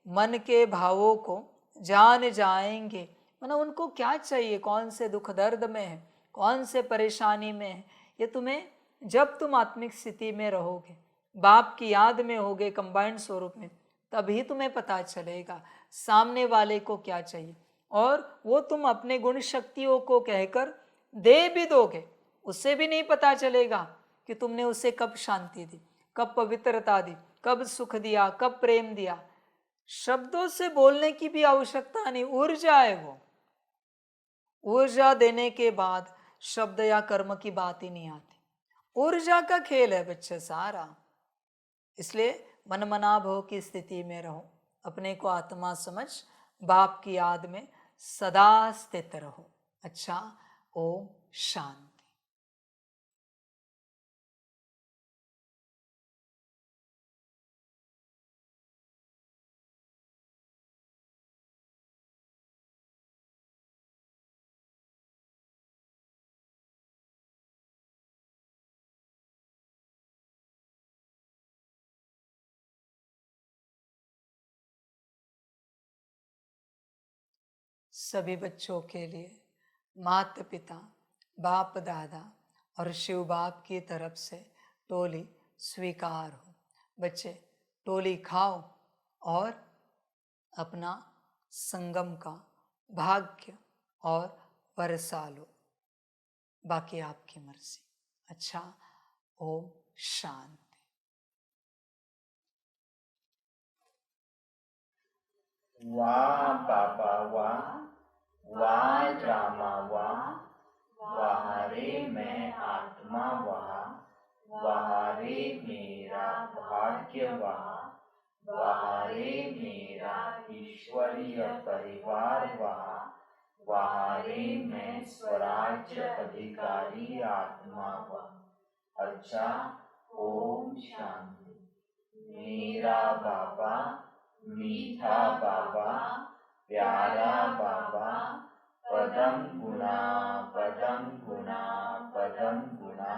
[SPEAKER 3] मन के भावों को जान जाएंगे। मतलब उनको क्या चाहिए, कौन से दुख दर्द में है, कौन से परेशानी में है, ये तुम्हें जब तुम आत्मिक स्थिति में रहोगे, बाप की याद में होगे कंबाइंड स्वरूप में, तभी तुम्हें पता चलेगा सामने वाले को क्या चाहिए। और वो तुम अपने गुण शक्तियों को कहकर दे भी दोगे, उससे भी नहीं पता चलेगा कि तुमने उसे कब शांति दी, कब पवित्रता दी, कब सुख दिया, कब प्रेम दिया। शब्दों से बोलने की भी आवश्यकता नहीं, ऊर्जा है वो। ऊर्जा देने के बाद शब्द या कर्म की बात ही नहीं आती। ऊर्जा का खेल है बच्चे सारा। इसलिए मनमना भव की स्थिति में रहो, अपने को आत्मा समझ बाप की याद में सदा स्थित रहो। अच्छा, ओम शांति। सभी बच्चों के लिए माता पिता, बाप दादा और शिव बाप की तरफ से टोली स्वीकार हो। बच्चे टोली खाओ और अपना संगम का भाग्य और बरसा लो, बाकी आपकी मर्जी। अच्छा, ओम शांति।
[SPEAKER 2] वाह बाबा वाह, वाह रामा वाह, वाह रे मैं आत्मा वाह, वाह रे मेरा भाग्य वाह, वाह रे मेरा ईश्वरीय परिवार वाह, वाह रे मैं स्वराज्य अधिकारी आत्मा वाह। अच्छा, ओम शांति। मेरा बाबा, मीठा बाबा, प्यारा बाबा, पदम गुना पदम गुना पदम गुना,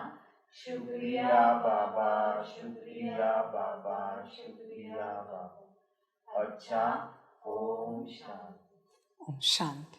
[SPEAKER 2] शुक्रिया बाबा, शुक्रिया बाबा, शुक्रिया बाबा। अच्छा, ओम शांति।
[SPEAKER 3] ओम शांति।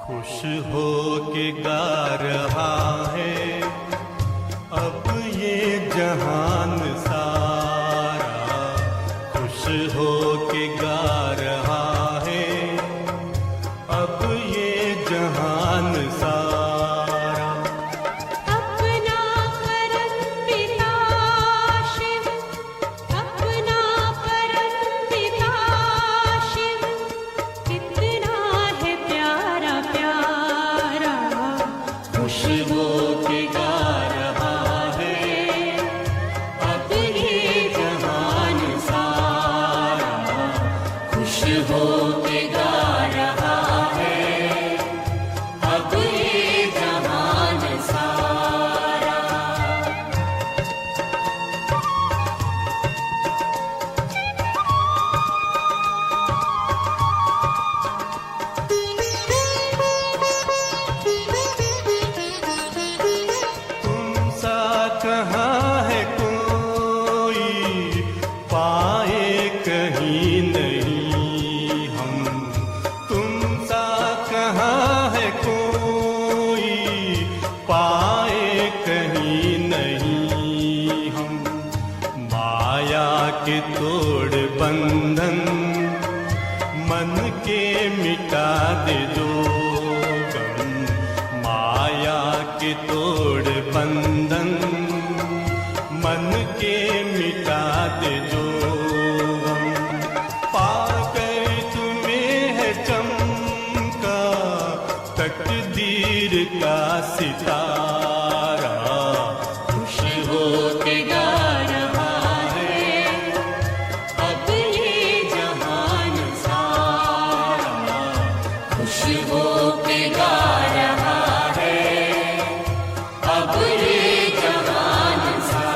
[SPEAKER 4] खुश हो के गा रहा है अब ये जहान सारा, खुश हो के गा रहा है अब ये जहान सारा।
[SPEAKER 1] अपना परम पिता शिव, अपना परम पिता शिव, कितना है प्यारा प्यारा।
[SPEAKER 4] खुश हो के गा रहा है अब ये जहान सारा, खुश हो के गा रहा है अब ये जहान सारा। तुम सा कहाँ है कोई पाए कहीं नहीं हम, तुम सा कहाँ है कोई पाए कहीं नहीं हम। माया के तोड़ बंधन मन के मिटा दे दो गम, माया के तोड़ बंधन मन के मिटा दे दो गम। पाकर तुम्हें है चमका तकदीर का सितारा, खुश हो के गा रहा है अब ये जहान सारा, खुश हो के गा रहा है अब ये जहान सारा।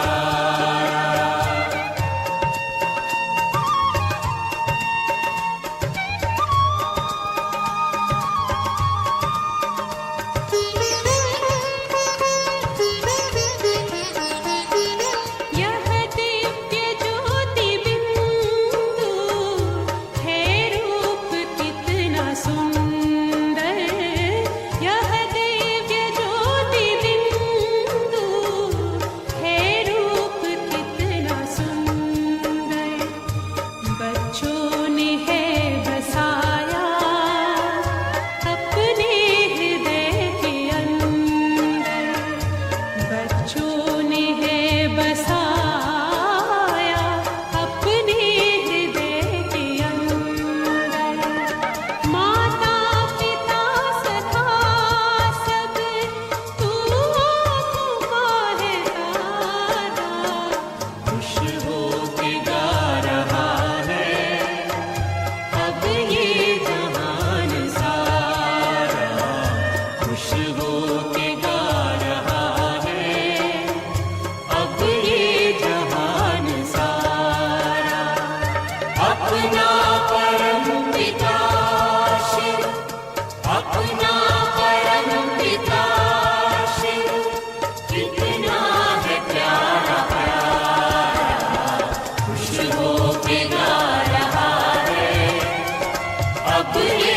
[SPEAKER 1] अब ये